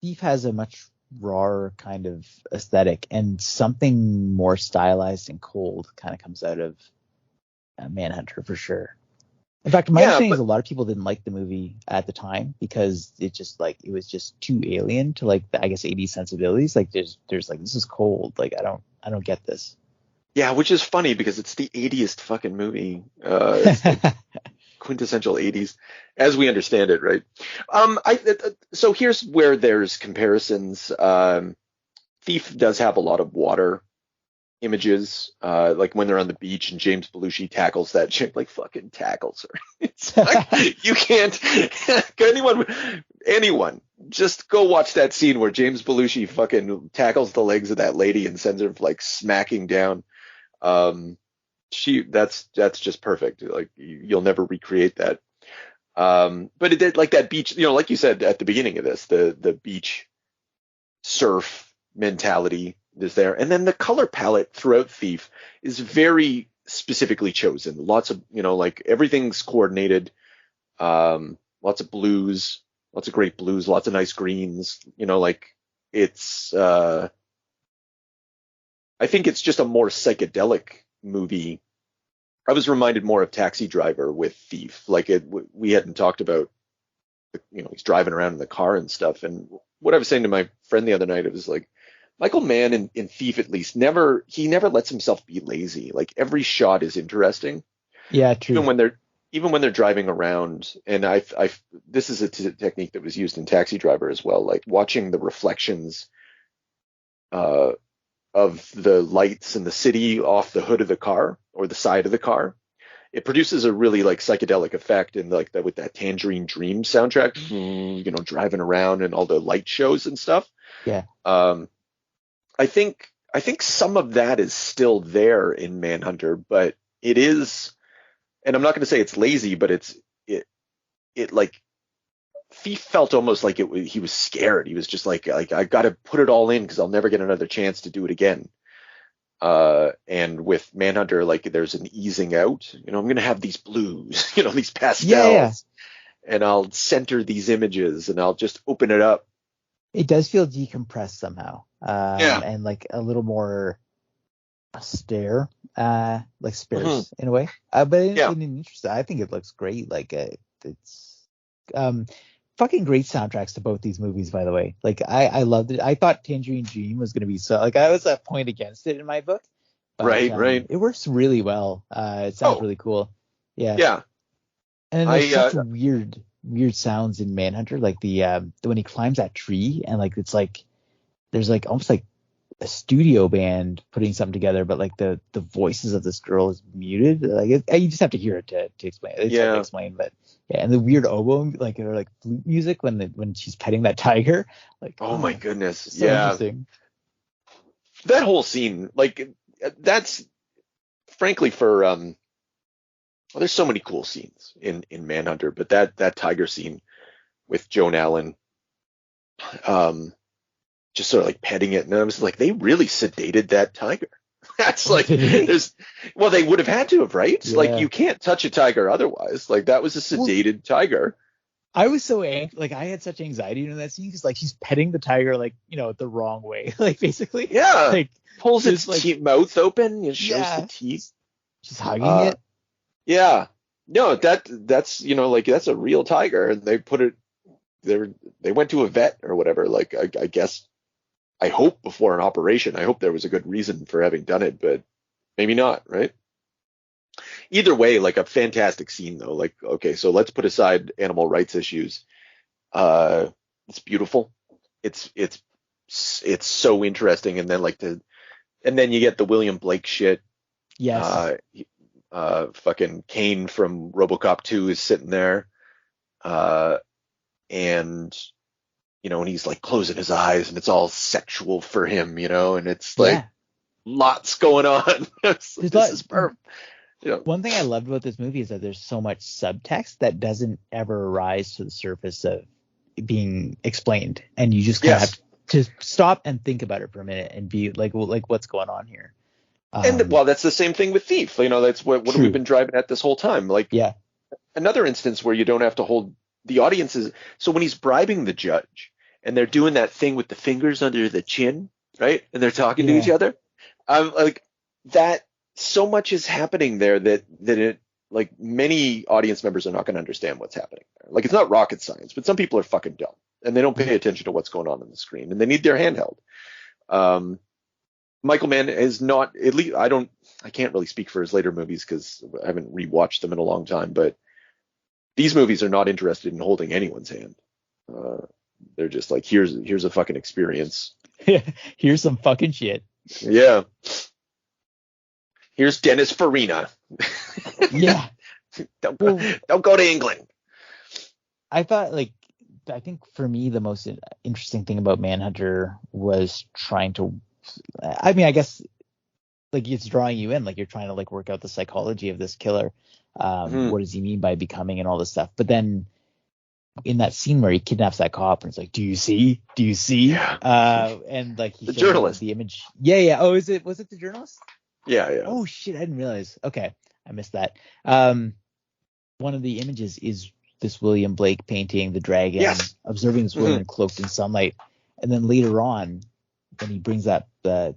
Speaker 4: Thief has a much rawer kind of aesthetic, and something more stylized and cold kind of comes out of Manhunter for sure. In fact, my understanding is a lot of people didn't like the movie at the time because it was just too alien to like I guess 80s sensibilities. Like there's like this is cold. Like I don't get this.
Speaker 3: Yeah, which is funny because it's the 80th fucking movie. It's like quintessential 80s as we understand it, right? So here's where there's comparisons. Thief does have a lot of water images, like when they're on the beach and James Belushi tackles that chick, like fucking tackles her. It's like, you can't. Anyone, just go watch that scene where James Belushi fucking tackles the legs of that lady and sends her like smacking down. That's just perfect. Like you'll never recreate that. But it did like that beach, like you said at the beginning of this, the beach surf mentality is there. And then the color palette throughout Thief is very specifically chosen. Lots of, like everything's coordinated. Lots of blues, lots of great blues, lots of nice greens, like it's, I think it's just a more psychedelic movie. I was reminded more of Taxi Driver with Thief. Like we hadn't talked about, he's driving around in the car and stuff. And what I was saying to my friend the other night, it was like, Michael Mann in Thief at least never lets himself be lazy. Like every shot is interesting.
Speaker 4: Yeah, true.
Speaker 3: Even when they're driving around, and this is a technique that was used in Taxi Driver as well. Like watching the reflections of the lights in the city off the hood of the car or the side of the car, it produces a really like psychedelic effect. And like that with that Tangerine Dream soundtrack, driving around and all the light shows and stuff.
Speaker 4: Yeah.
Speaker 3: I think some of that is still there in Manhunter, but it is, and I'm not going to say it's lazy, but it like Thief felt almost like he was scared. He was just like I got to put it all in because I'll never get another chance to do it again. And with Manhunter, like there's an easing out. I'm going to have these blues, these pastels, and I'll center these images and I'll just open it up.
Speaker 4: It does feel decompressed somehow, and like a little more austere, like sparse in a way. But in interesting, I think it looks great. Like it's fucking great soundtracks to both these movies, by the way. Like I loved it. I thought Tangerine Dream was going to be so like I was a point against it in my book. But,
Speaker 3: right.
Speaker 4: It works really well. It sounds really cool. Yeah.
Speaker 3: Yeah.
Speaker 4: And there's such weird sounds in Manhunter, like the when he climbs that tree and like it's like there's like almost like a studio band putting something together, but like the voices of this girl is muted. Like you just have to hear it to explain. It's hard to explain, but yeah, and the weird oboe like or like flute music when she's petting that tiger. Like
Speaker 3: oh my goodness,
Speaker 4: so interesting.
Speaker 3: That whole scene, like that's frankly for well, there's so many cool scenes in Manhunter, but that tiger scene with Joan Allen, just sort of like petting it, and I was like, they really sedated that tiger. That's
Speaker 4: Oh,
Speaker 3: like,
Speaker 4: did they?
Speaker 3: well, they would have had to have, right? Like,
Speaker 4: Yeah.
Speaker 3: you can't touch a tiger otherwise. Like, that was a
Speaker 4: Well,
Speaker 3: sedated tiger.
Speaker 4: I was so angry. Like I had such anxiety in that scene because like she's petting the tiger like the wrong way. Like basically
Speaker 3: Yeah.
Speaker 4: like
Speaker 3: Pulls its
Speaker 4: just like
Speaker 3: mouth open and shows the
Speaker 4: yeah,
Speaker 3: teeth.
Speaker 4: she's hugging
Speaker 3: Uh,
Speaker 4: it.
Speaker 3: yeah. No, that's, like, that's a real tiger. And they went to a vet or whatever. Like, I guess, I hope before an operation. I hope there was a good reason for having done it, but maybe not, right? Either way, like, a fantastic scene though. Like, okay, so let's put aside animal rights issues. Uh, it's beautiful. It's so interesting. And then and then you get the William Blake shit.
Speaker 4: Yes.
Speaker 3: Fucking Kane from RoboCop 2 is sitting there. And and he's like closing his eyes and it's all sexual for him, and it's like
Speaker 4: Yeah.
Speaker 3: lots going on. This is perfect.
Speaker 4: One thing I loved about this movie is that there's so much subtext that doesn't ever rise to the surface of being explained, and you just kind of have to stop and think about it for a minute and be like, well, like what's going on here?
Speaker 3: And well, that's the same thing with Thief. That's what
Speaker 4: True.
Speaker 3: we've been driving at this whole time. Like,
Speaker 4: yeah,
Speaker 3: another instance where you don't have to hold the audiences. So when he's bribing the judge and they're doing that thing with the fingers under the chin, right? And they're talking to each other. Like that, so much is happening there that it, like, many audience members are not going to understand what's happening there. Like, it's not rocket science, but some people are fucking dumb and they don't pay attention to what's going on the screen and they need their handheld. Michael Mann is not, at least I can't really speak for his later movies because I haven't rewatched them in a long time, but these movies are not interested in holding anyone's hand. They're just like, here's a fucking experience.
Speaker 4: here's some fucking shit.
Speaker 3: Yeah. Here's Dennis Farina.
Speaker 4: Yeah.
Speaker 3: Don't go to England.
Speaker 4: I think for me the most interesting thing about Manhunter was trying to, I mean, I guess like it's drawing you in, like you're trying to like work out the psychology of this killer. What does he mean by becoming and all this stuff? But then in that scene where he kidnaps that cop and it's like, do you see?
Speaker 3: Yeah.
Speaker 4: And like
Speaker 3: the journalist,
Speaker 4: the image. Yeah. Oh, was it the journalist?
Speaker 3: Yeah.
Speaker 4: Oh shit, I didn't realize. Okay, I missed that. One of the images is this William Blake painting the dragon, observing this woman cloaked in sunlight, and then later on, when he brings up the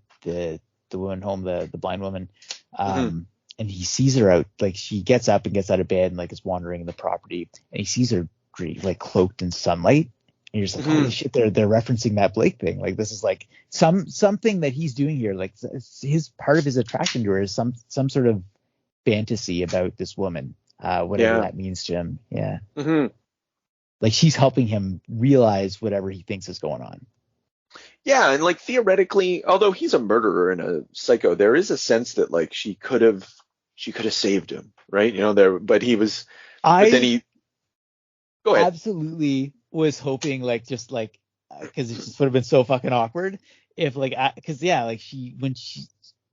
Speaker 4: woman home, the blind woman, and he sees her out, like she gets up and gets out of bed and like is wandering the property, and he sees her like cloaked in sunlight, and you're just like, holy shit, they're referencing that Blake thing. Like this is like something that he's doing here. Like his part of his attraction to her is some sort of fantasy about this woman, whatever that means to him. Yeah. Like she's helping him realize whatever he thinks is going on.
Speaker 3: Yeah, and like theoretically, although he's a murderer and a psycho, there is a sense that like she could have saved him, right? But he was. But then he. Go ahead.
Speaker 4: Absolutely was hoping like just like because it just would have been so fucking awkward if like because like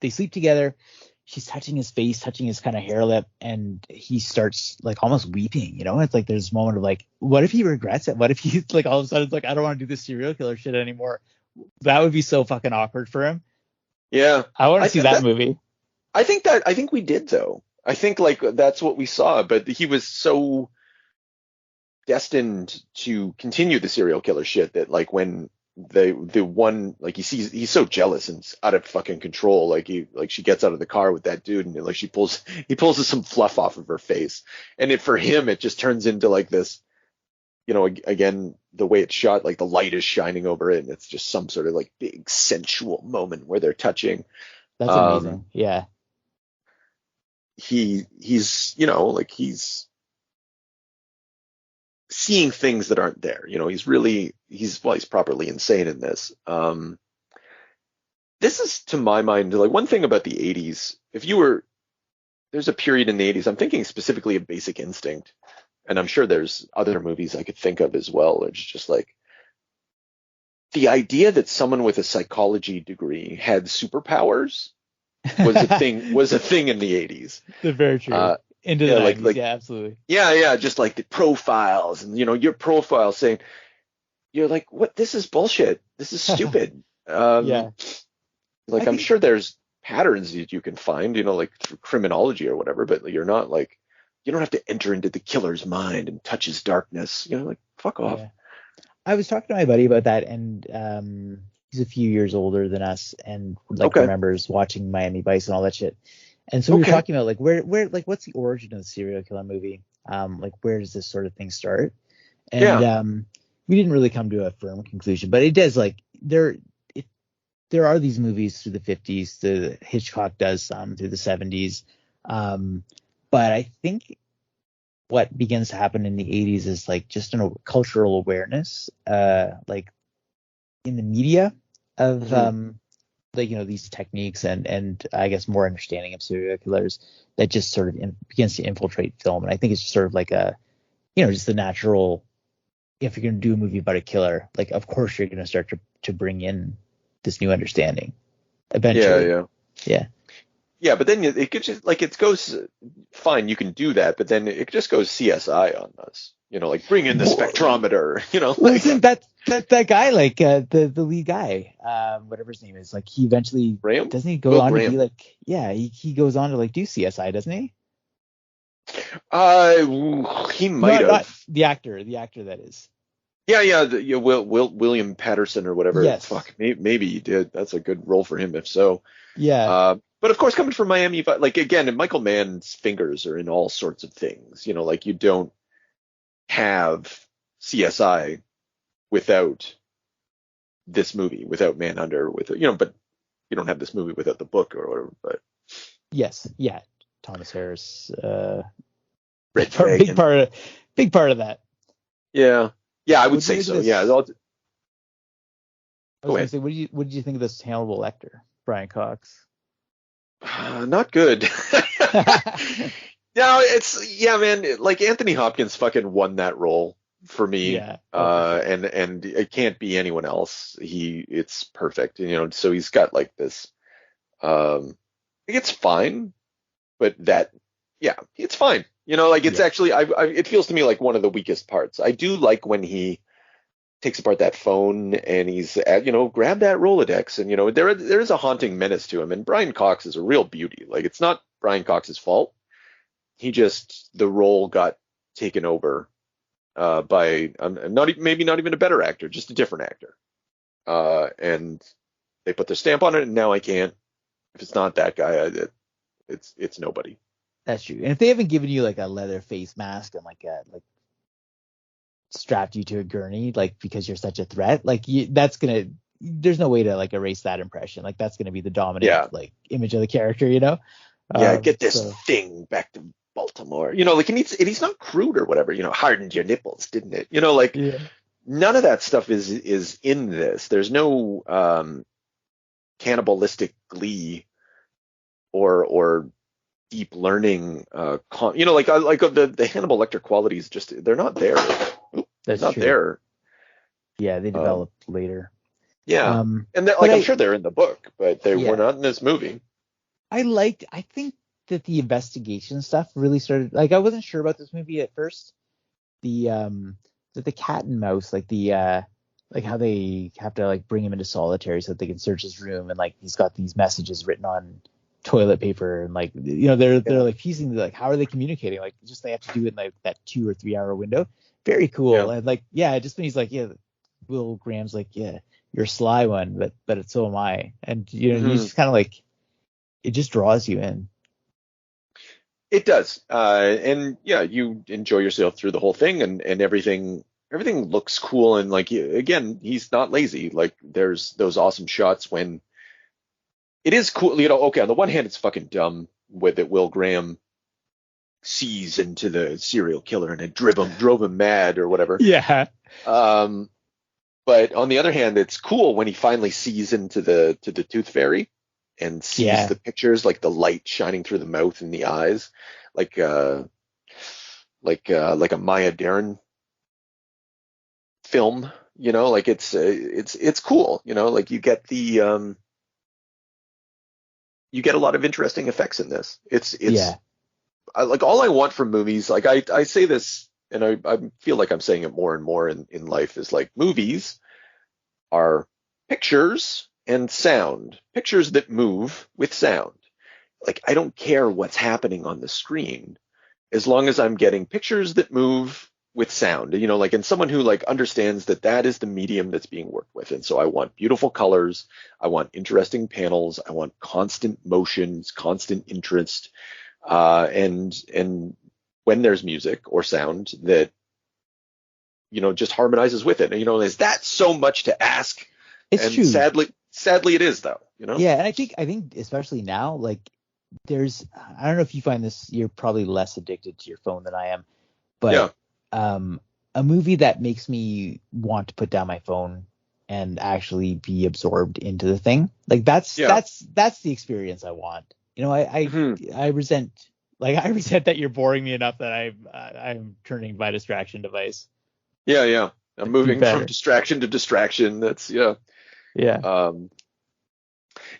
Speaker 4: they sleep together, she's touching his face, touching his kind of hair lip, and he starts like almost weeping. It's like there's this moment of like, what if he regrets it? What if he's like all of a sudden it's like, I don't want to do this serial killer shit anymore? That would be so fucking awkward for him.
Speaker 3: Yeah,
Speaker 4: I want to see that movie.
Speaker 3: I think we did though. I think like that's what we saw, but he was so destined to continue the serial killer shit that like when the one like he's so jealous and out of fucking control, like she gets out of the car with that dude and like he pulls some fluff off of her face, and for him it just turns into like this, again the way it's shot, like the light is shining over it and it's just some sort of like big sensual moment where they're touching.
Speaker 4: That's amazing. Yeah,
Speaker 3: he's like he's seeing things that aren't there. He's properly insane in this. This is, to my mind, like one thing about the 80s. There's a period in the 80s, I'm thinking specifically of Basic Instinct, and I'm sure there's other movies I could think of as well. It's just like the idea that someone with a psychology degree had superpowers was a thing in the 80s.
Speaker 4: They're very true. Into the 90s,
Speaker 3: like,
Speaker 4: yeah, absolutely.
Speaker 3: Yeah, just like the profiles and your profile saying, you're like, what? This is bullshit. This is stupid.
Speaker 4: Yeah.
Speaker 3: Like I'm sure there's patterns that you can find, like through criminology or whatever, but you're not like, you don't have to enter into the killer's mind and touch his darkness, like fuck off.
Speaker 4: Yeah. I was talking to my buddy about that, and he's a few years older than us, and like
Speaker 3: Okay.
Speaker 4: remembers watching Miami Vice and all that shit. And so we were
Speaker 3: Okay.
Speaker 4: talking about like where like what's the origin of the serial killer movie? Like where does this sort of thing start? And
Speaker 3: Yeah.
Speaker 4: we didn't really come to a firm conclusion, but it does like there are these movies through the 50s. The Hitchcock does some through the 70s, but I think what begins to happen in the 80s is like just a cultural awareness, like in the media of like these techniques and I guess more understanding of serial killers that just sort of begins to infiltrate film. And I think it's just sort of like a just the natural. If you're going to do a movie about a killer, like of course you're going to start to bring in this new understanding eventually.
Speaker 3: Yeah, but then it could just like it goes fine. You can do that, but then it just goes CSI on us. Like bring in the spectrometer.
Speaker 4: Well, isn't that guy like the lead guy, whatever his name is? Like he eventually
Speaker 3: Graham?
Speaker 4: doesn't he go
Speaker 3: Will
Speaker 4: on
Speaker 3: Graham.
Speaker 4: to be like he goes on to like do CSI, doesn't he?
Speaker 3: He might
Speaker 4: Not
Speaker 3: have.
Speaker 4: the actor that is.
Speaker 3: Yeah. William Patterson or whatever.
Speaker 4: Yes.
Speaker 3: Fuck, maybe he did. That's a good role for him if so.
Speaker 4: Yeah.
Speaker 3: But of course, coming from Miami, but like again, Michael Mann's fingers are in all sorts of things. Like you don't have CSI without this movie, without Manhunter, but you don't have this movie without the book or whatever. But
Speaker 4: Yes. Yeah. Thomas Harris.
Speaker 3: Red
Speaker 4: big part of that.
Speaker 3: Yeah. I would
Speaker 4: What do you
Speaker 3: say
Speaker 4: think
Speaker 3: so.
Speaker 4: of this?
Speaker 3: Yeah.
Speaker 4: I was
Speaker 3: Go
Speaker 4: going to
Speaker 3: ahead.
Speaker 4: say, what did you think of this Hannibal Lecter, Brian Cox?
Speaker 3: Not good. No, man. Like Anthony Hopkins fucking won that role for me.
Speaker 4: Yeah. For sure.
Speaker 3: And it can't be anyone else. It's perfect. So he's got like this. It's fine, but it's fine. Like it's actually, it feels to me like one of the weakest parts. I do like when he takes apart that phone and he's at, grab that Rolodex and, there is a haunting menace to him. And Brian Cox is a real beauty. Like it's not Brian Cox's fault. The role got taken over by maybe not even a better actor, just a different actor. And they put their stamp on it, and now I can't. If it's not that guy, it's nobody.
Speaker 4: That's true. And if they haven't given you like a leather face mask and like strapped you to a gurney, like because you're such a threat, like there's no way to like erase that impression. Like that's gonna be the dominant like image of the character,
Speaker 3: Get this thing back to Baltimore. Like and he's not crude or whatever. Hardened your nipples, didn't it? None of that stuff is in this. There's no cannibalistic glee or deep learning. Like the Hannibal Lecter qualities, just they're not there.
Speaker 4: That's
Speaker 3: not
Speaker 4: true.
Speaker 3: there.
Speaker 4: Yeah, they developed later.
Speaker 3: Yeah, and I'm sure they're in the book, but they were not in this movie.
Speaker 4: I think that the investigation stuff really started. Like I wasn't sure about this movie at first. The cat and mouse, like the like how they have to like bring him into solitary so that they can search his room, and like he's got these messages written on toilet paper, and like they're like piecing like how are they communicating? Like just they have to do it in like that 2 or 3 hour window. Very cool. And like just when he's like Will Graham's like you're a sly one, but so am I, and you just kind of like it just draws you in.
Speaker 3: It does, and you enjoy yourself through the whole thing, and everything looks cool, and like again, he's not lazy. Like there's those awesome shots when it is cool. Okay, on the one hand, it's fucking dumb with it. Will Graham sees into the serial killer and it drove him mad or whatever.
Speaker 4: Yeah.
Speaker 3: But on the other hand, it's cool when he finally sees into the tooth fairy and sees the pictures, like the light shining through the mouth and the eyes, like a Maya Deren film. Like it's cool. Like you get you get a lot of interesting effects in this. Like all I want from movies, like I say this, and I feel like I'm saying it more and more in life, is like movies are pictures and sound, pictures that move with sound. Like, I don't care what's happening on the screen as long as I'm getting pictures that move with sound, like, and someone who like understands that that is the medium that's being worked with. And so I want beautiful colors. I want interesting panels. I want constant motions, constant interest. And when there's music or sound that, just harmonizes with it. Is that so much to ask?
Speaker 4: It's
Speaker 3: And
Speaker 4: true.
Speaker 3: Sadly it is though,
Speaker 4: Yeah, and I think especially now, like I don't know if you find this, you're probably less addicted to your phone than I am, but a movie that makes me want to put down my phone and actually be absorbed into the thing, like that's the experience I want. I resent that you're boring me enough that I'm turning my distraction device.
Speaker 3: Yeah. I'm moving from distraction to distraction. That's
Speaker 4: Yeah.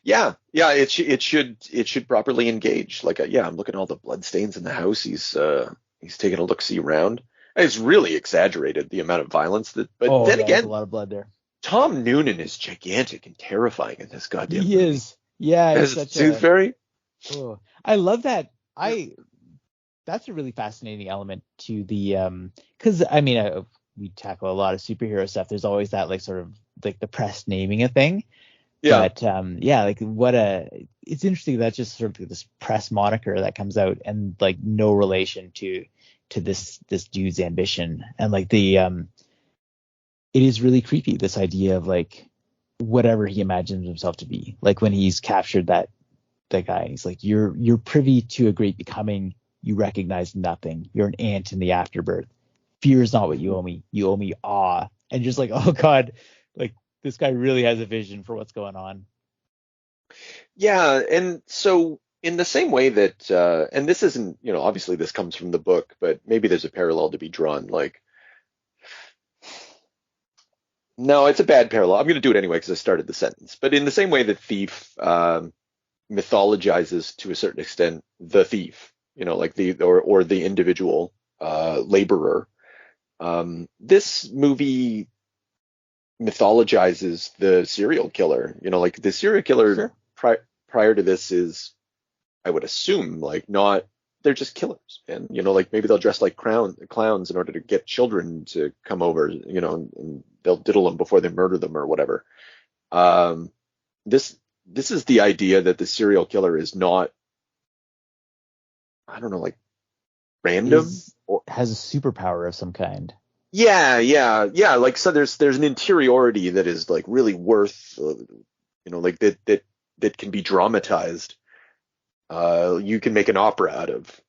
Speaker 3: It should properly engage. Like, I'm looking at all the blood stains in the house. He's taking a look-see around. It's really exaggerated, the amount of violence that. But then again,
Speaker 4: there's a lot of blood there.
Speaker 3: Tom Noonan is gigantic and terrifying in this goddamn
Speaker 4: He
Speaker 3: movie.
Speaker 4: is. Yeah,
Speaker 3: as a tooth fairy.
Speaker 4: Oh, I love that. That's a really fascinating element to the because we tackle a lot of superhero stuff. There's always that like sort of like the press naming a thing.
Speaker 3: Yeah.
Speaker 4: But it's interesting that's just sort of this press moniker that comes out and like no relation to this dude's ambition. And like it is really creepy, this idea of like whatever he imagines himself to be. Like when he's captured that guy, he's like, you're privy to a great becoming. You recognize nothing. You're an ant in the afterbirth. Fear is not what you owe me. You owe me awe. And just like, oh God, like this guy really has a vision for what's going on.
Speaker 3: Yeah, and so in the same way that, and this isn't, obviously this comes from the book, but maybe there's a parallel to be drawn. Like, no, it's a bad parallel. I'm going to do it anyway because I started the sentence. But in the same way that Thief mythologizes to a certain extent the thief, like or the individual laborer, this movie mythologizes the serial killer. Like the serial killer.
Speaker 4: Sure.
Speaker 3: Prior to this is, I would assume, like they're just killers, and like maybe they'll dress like clowns in order to get children to come over, and they'll diddle them before they murder them or whatever. This is the idea that the serial killer is not, I don't know, like random
Speaker 4: or has a superpower of some kind.
Speaker 3: Yeah. Like, so there's an interiority that is like really worth, like that can be dramatized. You can make an opera out of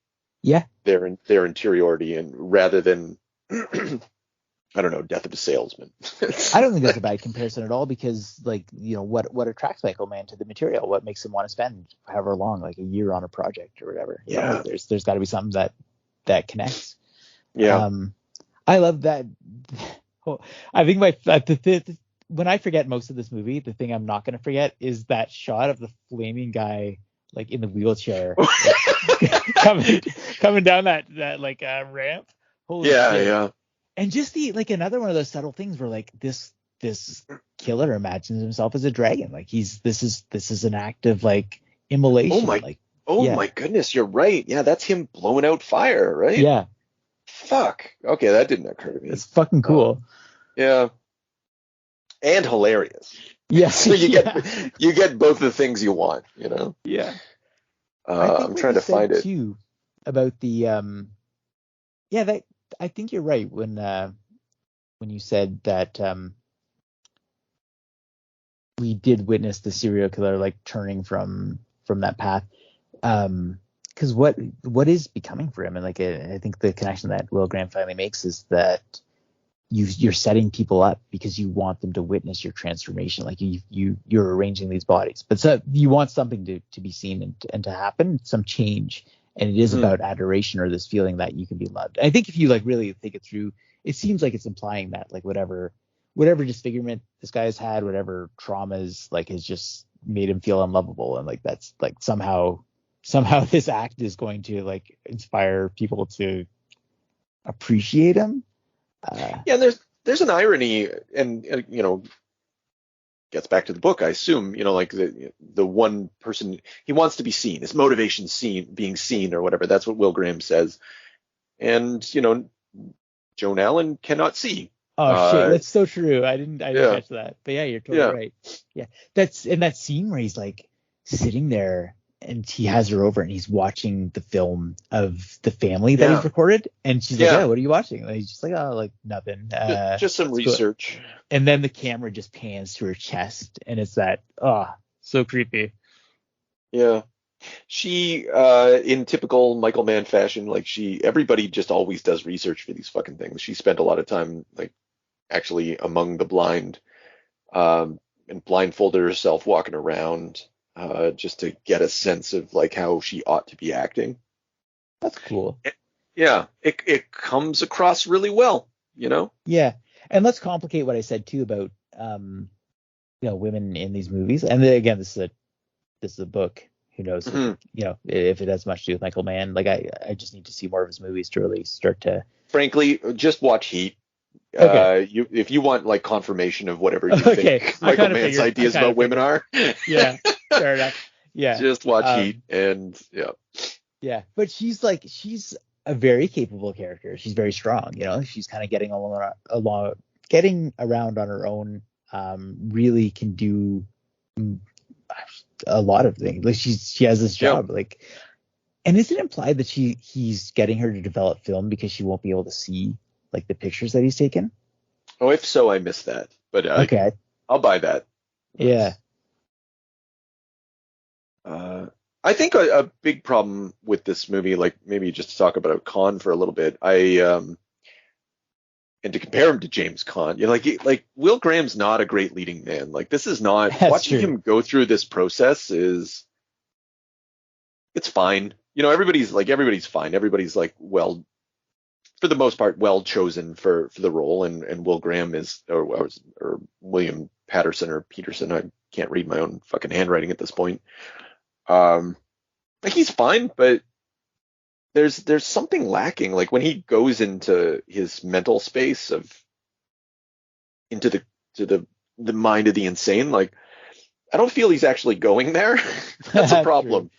Speaker 3: their interiority, and rather than I don't know, Death of a Salesman.
Speaker 4: I don't think that's a bad comparison at all, because like, what attracts Michael Mann to the material? What makes him want to spend however long, like a year on a project or whatever?
Speaker 3: Yeah.
Speaker 4: There's got to be something that connects.
Speaker 3: Yeah.
Speaker 4: I love that. I think when I forget most of this movie, the thing I'm not going to forget is that shot of the flaming guy like in the wheelchair like, coming down that like ramp. Holy shit.
Speaker 3: Yeah.
Speaker 4: And just another one of those subtle things where like this killer imagines himself as a dragon. Like this is an act of like immolation.
Speaker 3: My goodness, you're right. Yeah, that's him blowing out fire, right?
Speaker 4: Yeah.
Speaker 3: Fuck. Okay, that didn't occur to me.
Speaker 4: It's fucking cool.
Speaker 3: Yeah. And hilarious.
Speaker 4: Yeah.
Speaker 3: So you get both the things you want,
Speaker 4: Yeah.
Speaker 3: I'm trying to find it
Speaker 4: too about the that I think you're right when you said that we did witness the serial killer like turning from that path, because what is becoming for him, and like I think the connection that Will Graham finally makes is that you're setting people up because you want them to witness your transformation. Like you're arranging these bodies, but so you want something to be seen and to happen, some change. And it is about adoration, or this feeling that you can be loved. I think if you like really think it through, it seems like it's implying that like whatever disfigurement this guy has had, whatever traumas like has just made him feel unlovable, and like that's like somehow this act is going to like inspire people to appreciate him.
Speaker 3: Yeah, there's an irony, and gets back to the book, I assume, like the one person he wants to be seen, his motivation being seen or whatever. That's what Will Graham says. And, Joan Allen cannot see.
Speaker 4: Oh shit, that's so true. I didn't catch that. But yeah, you're totally right. Yeah. That's in that scene where he's like sitting there and he has her over and he's watching the film of the family that he's recorded, and she's like, "Oh, what are you watching?" And he's just like, "Oh, like nothing.
Speaker 3: Just some research."
Speaker 4: Cool." And then the camera just pans to her chest, and it's that so creepy.
Speaker 3: Yeah. She, in typical Michael Mann fashion, like everybody just always does research for these fucking things. She spent a lot of time, like, actually among the blind, and blindfolded herself walking around, just to get a sense of like how she ought to be acting.
Speaker 4: That's cool.
Speaker 3: It comes across really well,
Speaker 4: Yeah, and let's complicate what I said too about women in these movies. And then, again, this is a book. Who knows? If it has much to do with Michael Mann. Like I just need to see more of his movies to really start to.
Speaker 3: Frankly, just watch Heat.
Speaker 4: Okay.
Speaker 3: If you want like confirmation of whatever you think Michael Mann's ideas about women are.
Speaker 4: Yeah, fair enough. Yeah.
Speaker 3: Just watch Heat and yeah.
Speaker 4: Yeah, but she's a very capable character. She's very strong. She's kind of getting getting around on her own. Really can do a lot of things. Like she has this job. Like, and is it implied that he's getting her to develop film because she won't be able to see like the pictures that he's taken?
Speaker 3: Oh, if so, I missed that. But
Speaker 4: okay,
Speaker 3: I'll buy that.
Speaker 4: Yeah.
Speaker 3: I think a big problem with this movie, like maybe just to talk about a con for a little bit, and to compare him to James Caan, like Will Graham's not a great leading man. Like this is not watching him go through this process it's fine. Everybody's fine. Everybody's like, well, for the most part, well chosen for the role. And Will Graham or William Patterson or Peterson. I can't read my own fucking handwriting at this point. Like he's fine, but there's something lacking. Like when he goes into his mental space into the mind of the insane, like I don't feel he's actually going there. That's a problem.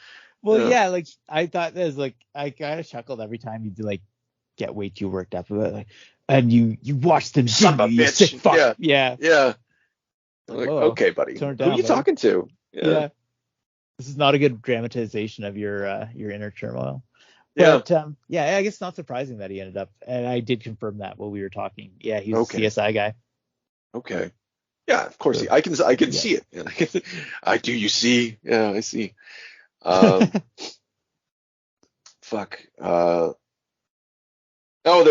Speaker 4: Well, yeah, like I thought there's like I kind of chuckled every time you'd like get way too worked up about it, like, and you watch them,
Speaker 3: son of a bitch.
Speaker 4: Sick fuck. Yeah.
Speaker 3: Like, okay, buddy. Who are you talking to?
Speaker 4: Yeah. This is not a good dramatization of your inner turmoil.
Speaker 3: Yeah.
Speaker 4: But I guess not surprising that he ended up, and I did confirm that while we were talking. Yeah, he's a CSI guy. Okay.
Speaker 3: Yeah, of course. I can see it. Do you see? Yeah, I see. Fuck. There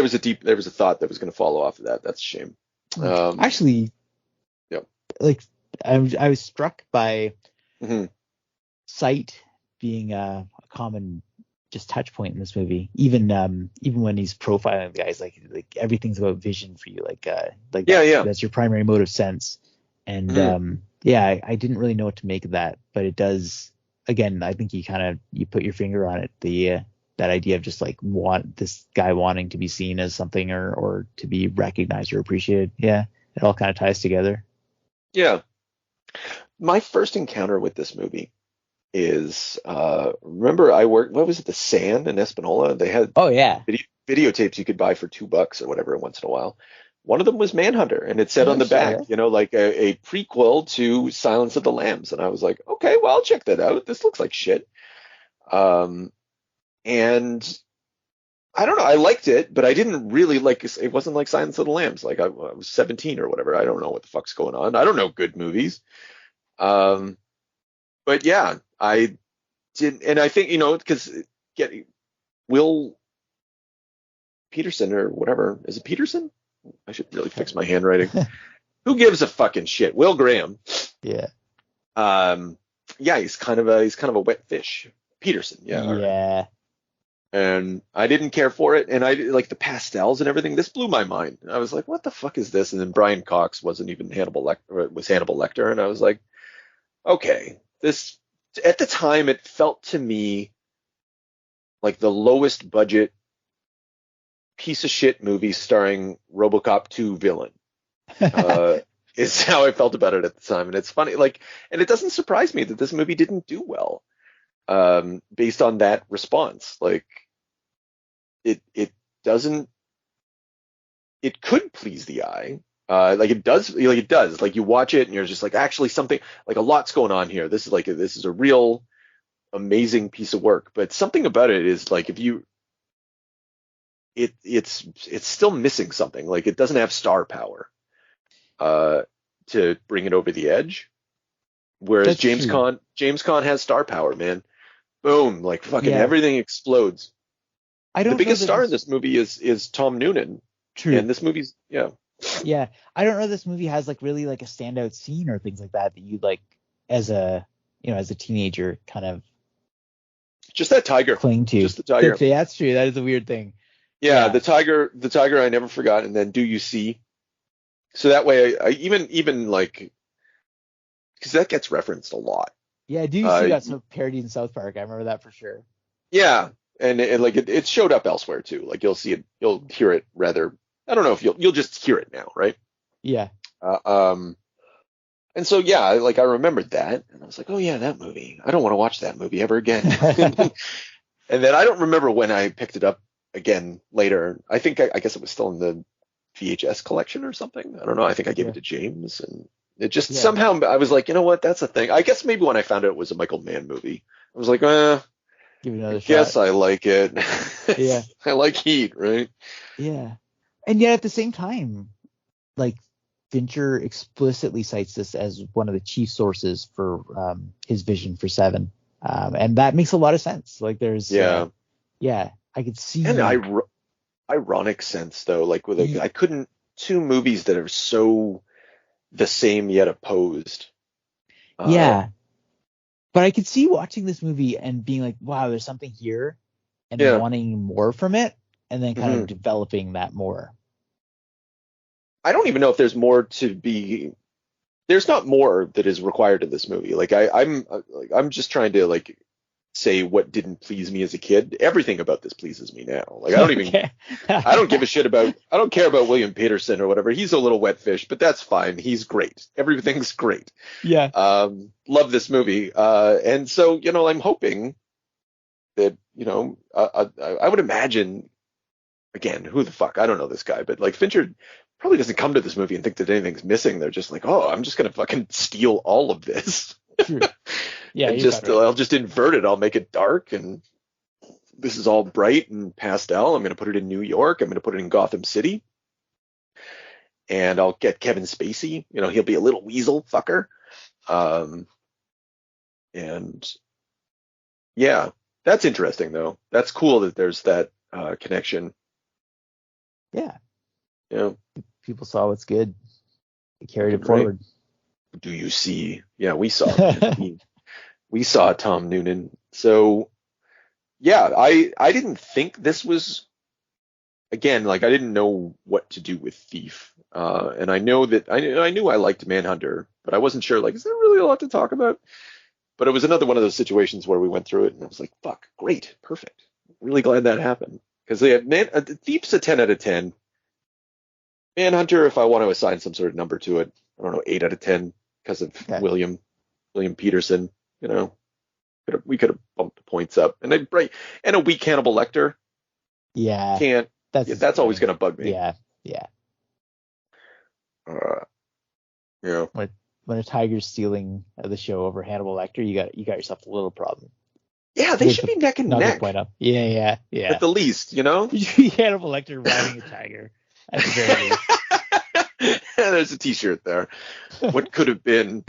Speaker 3: was a thought that was going to follow off of that. That's a shame.
Speaker 4: Actually, like I was struck by sight being a common just touch point in this movie. Even when he's profiling the guys, like everything's about vision for you. That's your primary mode of sense. And I didn't really know what to make of that, but it does. Again, I think you put your finger on it. That idea of just like this guy wanting to be seen as something or to be recognized or appreciated. Yeah, it all kind of ties together.
Speaker 3: Yeah. My first encounter with this movie is remember what was it, the Sand in Espanola? They had videotapes you could buy for $2 or whatever once in a while. One of them was Manhunter, and it said on the back, like a prequel to Silence of the Lambs. And I was like, okay, well, I'll check that out. This looks like shit. And I don't know, I liked it, but I didn't really it wasn't like Silence of the Lambs. Like I was 17 or whatever. I don't know what the fuck's going on. I don't know good movies. But yeah, I did, and I think, because Will Peterson or whatever, is it Peterson? I should really fix my handwriting. Who gives a fucking shit? Will Graham.
Speaker 4: Yeah.
Speaker 3: He's kind of a wet fish. Peterson. Yeah.
Speaker 4: Yeah.
Speaker 3: Right. And I didn't care for it, and I like the pastels and everything. This blew my mind. I was like, "What the fuck is this?" And then Brian Cox wasn't even Hannibal Lecter, and I was like, "Okay, this." At the time, it felt to me like the lowest budget piece of shit movie starring RoboCop 2 villain. is how I felt about it at the time. And it's funny, like, and it doesn't surprise me that this movie didn't do well, based on that response. Like, it doesn't, it could please the eye. Like it does, like you watch it and you're just like, actually something, like a lot's going on here. This is a real amazing piece of work, but something about it is like, if you, it's still missing something. Like it doesn't have star power, to bring it over the edge. Whereas
Speaker 4: That's true.
Speaker 3: James Caan has star power, man. Boom, like fucking
Speaker 4: Yeah.
Speaker 3: everything explodes.
Speaker 4: I
Speaker 3: The
Speaker 4: don't know
Speaker 3: biggest
Speaker 4: that
Speaker 3: star in this movie is Tom Noonan,
Speaker 4: true.
Speaker 3: and this movie's, yeah.
Speaker 4: Yeah. I don't know this movie has like really like a standout scene or things like that you like as a as a teenager kind of
Speaker 3: Just that tiger.
Speaker 4: cling to.
Speaker 3: Just the tiger.
Speaker 4: That's true. That is a weird thing.
Speaker 3: Yeah,
Speaker 4: Yeah.
Speaker 3: the tiger I never forgot, and then do you see? So that way I even like, because that gets referenced a lot.
Speaker 4: Yeah, do you see that some parody in South Park? I remember that for sure.
Speaker 3: Yeah, and like it showed up elsewhere too. Like you'll see it, you'll hear it rather. I don't know if you'll just hear it now, right?
Speaker 4: Yeah.
Speaker 3: Uh, um, and so yeah, like I remembered that, and I was like, oh yeah, that movie. I don't want to watch that movie ever again. And then I don't remember when I picked it up again later. I think I guess it was still in the VHS collection or something. I don't know. I think I gave
Speaker 4: Yeah.
Speaker 3: it to James, and it just
Speaker 4: Yeah.
Speaker 3: somehow I was like, you know what, that's a thing. I guess maybe when I found out it was a Michael Mann movie, I was like,
Speaker 4: Give it another
Speaker 3: guess
Speaker 4: shot.
Speaker 3: I like it.
Speaker 4: Yeah.
Speaker 3: I like Heat, right?
Speaker 4: Yeah. And yet at the same time, like Fincher explicitly cites this as one of the chief sources for his vision for Seven. And that makes a lot of sense. Like there's
Speaker 3: Yeah.
Speaker 4: I could see.
Speaker 3: And ironic sense though, like with
Speaker 4: Ye-
Speaker 3: I couldn't, two movies that are so the same yet opposed.
Speaker 4: yeah. But I could see watching this movie and being like, wow, there's something here, and
Speaker 3: Yeah.
Speaker 4: wanting more from it, and then kind
Speaker 3: Mhm.
Speaker 4: of developing that more.
Speaker 3: I don't even know if there's more to be. There's not more that is required in this movie. Like I'm just trying to like say what didn't please me as a kid. Everything about this pleases me now. Like I don't even,
Speaker 4: Okay.
Speaker 3: I don't give a shit about, I don't care about William Peterson or whatever. He's a little wet fish, but that's fine. He's great. Everything's great.
Speaker 4: Yeah.
Speaker 3: Love this movie. And so, I'm hoping that, I would imagine, again, who the fuck, I don't know this guy, but like Fincher probably doesn't come to this movie and think that anything's missing. They're just like, oh, I'm just going to fucking steal all of this.
Speaker 4: True. Yeah.
Speaker 3: And
Speaker 4: you're
Speaker 3: just,
Speaker 4: about right.
Speaker 3: I'll just invert it. I'll make it dark, and this is all bright and pastel. I'm going to put it in New York. I'm going to put it in Gotham City. And I'll get Kevin Spacey. He'll be a little weasel fucker. And yeah, that's interesting though. That's cool that there's that connection.
Speaker 4: Yeah.
Speaker 3: Yeah.
Speaker 4: People saw what's good. They carried it
Speaker 3: Right.
Speaker 4: forward.
Speaker 3: Do you see? Yeah, we saw we saw Tom Noonan. So yeah, I didn't think this was, again, like I didn't know what to do with Thief. And I know that I knew I liked Manhunter, but I wasn't sure, like, is there really a lot to talk about? But it was another one of those situations where we went through it and I was like, fuck, great, perfect. Really glad that happened. Because Thief's a 10 out of 10. Manhunter, if I want to assign some sort of number to it, I don't know, 8 out of 10 because of
Speaker 4: Okay.
Speaker 3: William Peterson. We could have bumped the points up, and a weak Hannibal Lecter
Speaker 4: Yeah.
Speaker 3: can't. That's always going to bug me.
Speaker 4: Yeah. Yeah.
Speaker 3: Yeah.
Speaker 4: When a tiger's stealing the show over Hannibal Lecter, you got yourself a little problem.
Speaker 3: Yeah, they should be neck and
Speaker 4: Not
Speaker 3: neck
Speaker 4: the point up. Yeah.
Speaker 3: at the least.
Speaker 4: Hannibal Lecter riding a tiger at the very least.
Speaker 3: There's a T-shirt there. What could have been?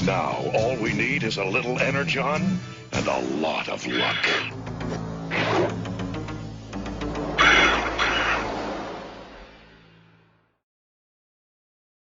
Speaker 5: Now, all we need is a little energon and a lot of luck.